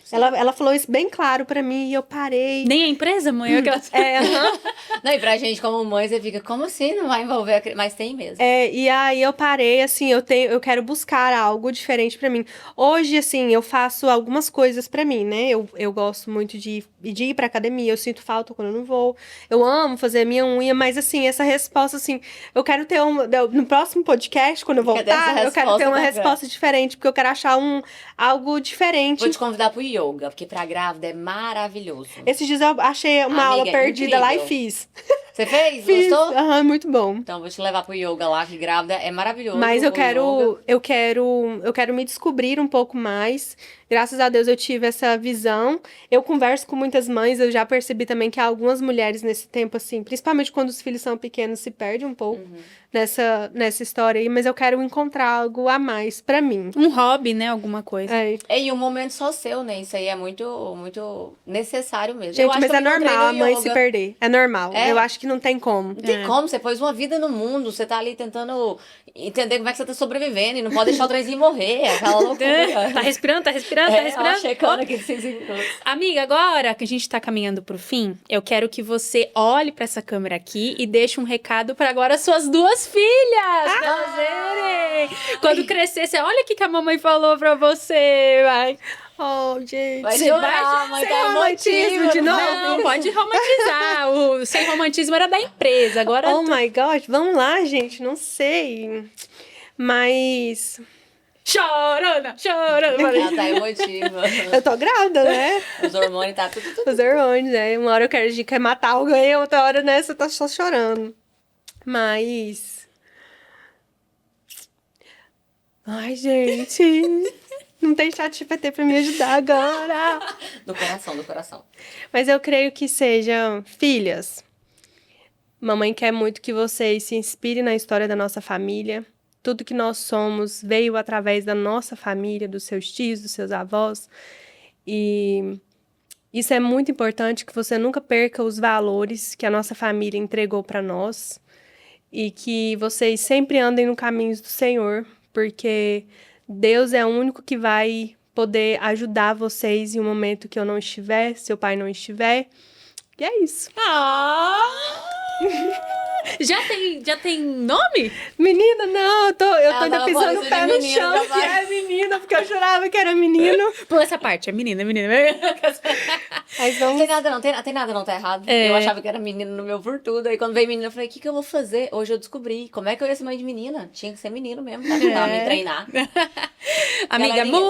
Ela falou isso bem claro pra mim e eu parei. Nem a empresa, mãe? Aquelas... Aham. Não, e pra gente como mãe, você fica, como assim não vai envolver a criança? Mas tem mesmo. E aí eu parei, assim, eu quero buscar algo diferente pra mim. Hoje, assim, eu faço algumas coisas pra mim, né? Eu gosto muito de ir pra academia, eu sinto falta quando eu não vou. Eu amo fazer a minha unha, mas, assim, essa resposta, assim, eu quero ter no próximo podcast, quando eu Quer ter essa voltar, eu quero ter resposta uma da resposta diferente, porque eu quero achar algo diferente. Vou te convidar pro yoga, porque pra grávida é maravilhoso. Esses dias eu achei uma aula Amiga, perdida lá e incrível. fiz. Você fez? Fiz, Gostou? aham, muito bom. Então vou te levar pro yoga lá, que grávida é maravilhoso. Mas o yoga. eu quero me descobrir um pouco mais. Graças a Deus eu tive essa visão. Eu converso com muitas mães, eu já percebi também que algumas mulheres nesse tempo, assim, principalmente quando os filhos são pequenos, se perdem um pouco nessa história aí, mas eu quero encontrar algo a mais pra mim. Um hobby, né? Alguma coisa. E um momento só seu, né? Isso aí é muito, muito necessário mesmo. Eu Gente, acho mas que eu é me encontrei normal a no mãe yoga. se perder. É normal. É. Eu acho que não tem como. Não tem como, você pôs uma vida no mundo, você tá ali tentando entender como é que você tá sobrevivendo e não pode deixar o trenzinho morrer, aquela loucura. Tá respirando, tá respirando, tá respirando. Ela checando aqui 5 minutos. Amiga, agora que a gente tá caminhando pro fim, eu quero que você olhe pra essa câmera aqui e deixe um recado pra agora suas duas filhas fazerem. Quando crescer, você olha o que a mamãe falou pra você, vai. Oh, gente. Vai Você chorar, mãe, sem tá romantismo emotiva de novo. Não, pode romantizar. O sem romantismo era da empresa, agora... Oh my God, vamos lá, gente. Não sei. Mas Chorona, chorona. Ela tá emotiva. eu tô grávida, né? Os hormônios tá tudo. Os hormônios, né? Uma hora eu quero quer matar alguém, outra hora, né, você tá só chorando. Mas... Ai, gente... Não tem chat GPT pra me ajudar agora. Do coração, do coração. Mas eu creio que sejam filhas. Mamãe quer muito que vocês se inspirem na história da nossa família. Tudo que nós somos veio através da nossa família, dos seus tios, dos seus avós. E isso é muito importante, que você nunca perca os valores que a nossa família entregou para nós. E que vocês sempre andem no caminho do Senhor, porque Deus é o único que vai poder ajudar vocês em um momento que eu não estiver, seu pai não estiver. E é isso. Já tem nome? Menina, não, eu tô ainda tava pisando falando o de pé no menino, chão, que capaz. é menina, porque eu jurava que era menino. Pula essa parte, é menina, é menina. Mas Não vamos... tem nada não, tem nada não, tá errado. É. Eu achava que era menino no meu por tudo. Aí quando veio menina, eu falei, o que eu vou fazer? Hoje eu descobri. Como é que eu ia ser mãe de menina? Tinha que ser menino mesmo, tá? Tava me treinar. Amiga, Galerinha.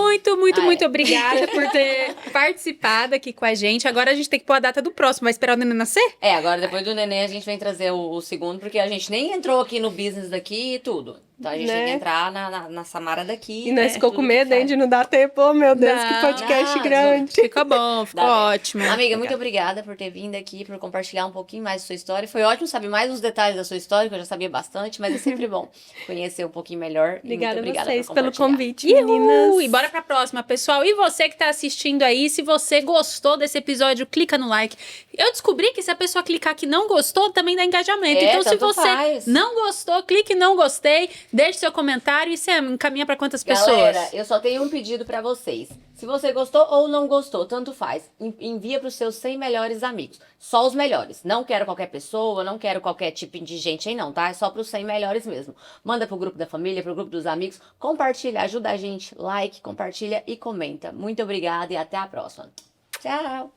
muito É. obrigada por ter participado aqui com a gente. Agora a gente tem que pôr a data do próximo. Vai esperar o neném nascer? É, agora depois do neném a gente vem trazer o segundo, porque a gente nem entrou aqui no business daqui e tudo. Então a gente tem que Né? entrar na Samara daqui. E nós ficou com tudo medo, que hein, sai. de não dar tempo. Oh, meu Deus, que Não. podcast Não, grande. Ficou bom, ficou Dá tempo. ótimo. Amiga, muito obrigada por ter vindo aqui, por compartilhar um pouquinho mais da sua história. Foi ótimo saber mais uns detalhes da sua história, que eu já sabia bastante, mas é sempre bom conhecer um pouquinho melhor. E Obrigada a muito obrigada vocês por pelo compartilhar. convite, Uhul! meninas. E bora pra próxima, pessoal. E você que tá assistindo aí, se você gostou desse episódio, clica no like. Eu descobri que se a pessoa clicar que não gostou, também dá engajamento. É, Então, se tanto você faz. não gostou, clique em não gostei, deixe seu comentário e você encaminha pra quantas pessoas? Galera, eu só tenho um pedido pra vocês. Se você gostou ou não gostou, tanto faz. Envia pros seus 100 melhores amigos. Só os melhores. Não quero qualquer pessoa, não quero qualquer tipo de gente aí não, tá? É só pros 100 melhores mesmo. Manda pro grupo da família, pro grupo dos amigos. Compartilha, ajuda a gente. Like, compartilha e comenta. Muito obrigada e até a próxima. Tchau!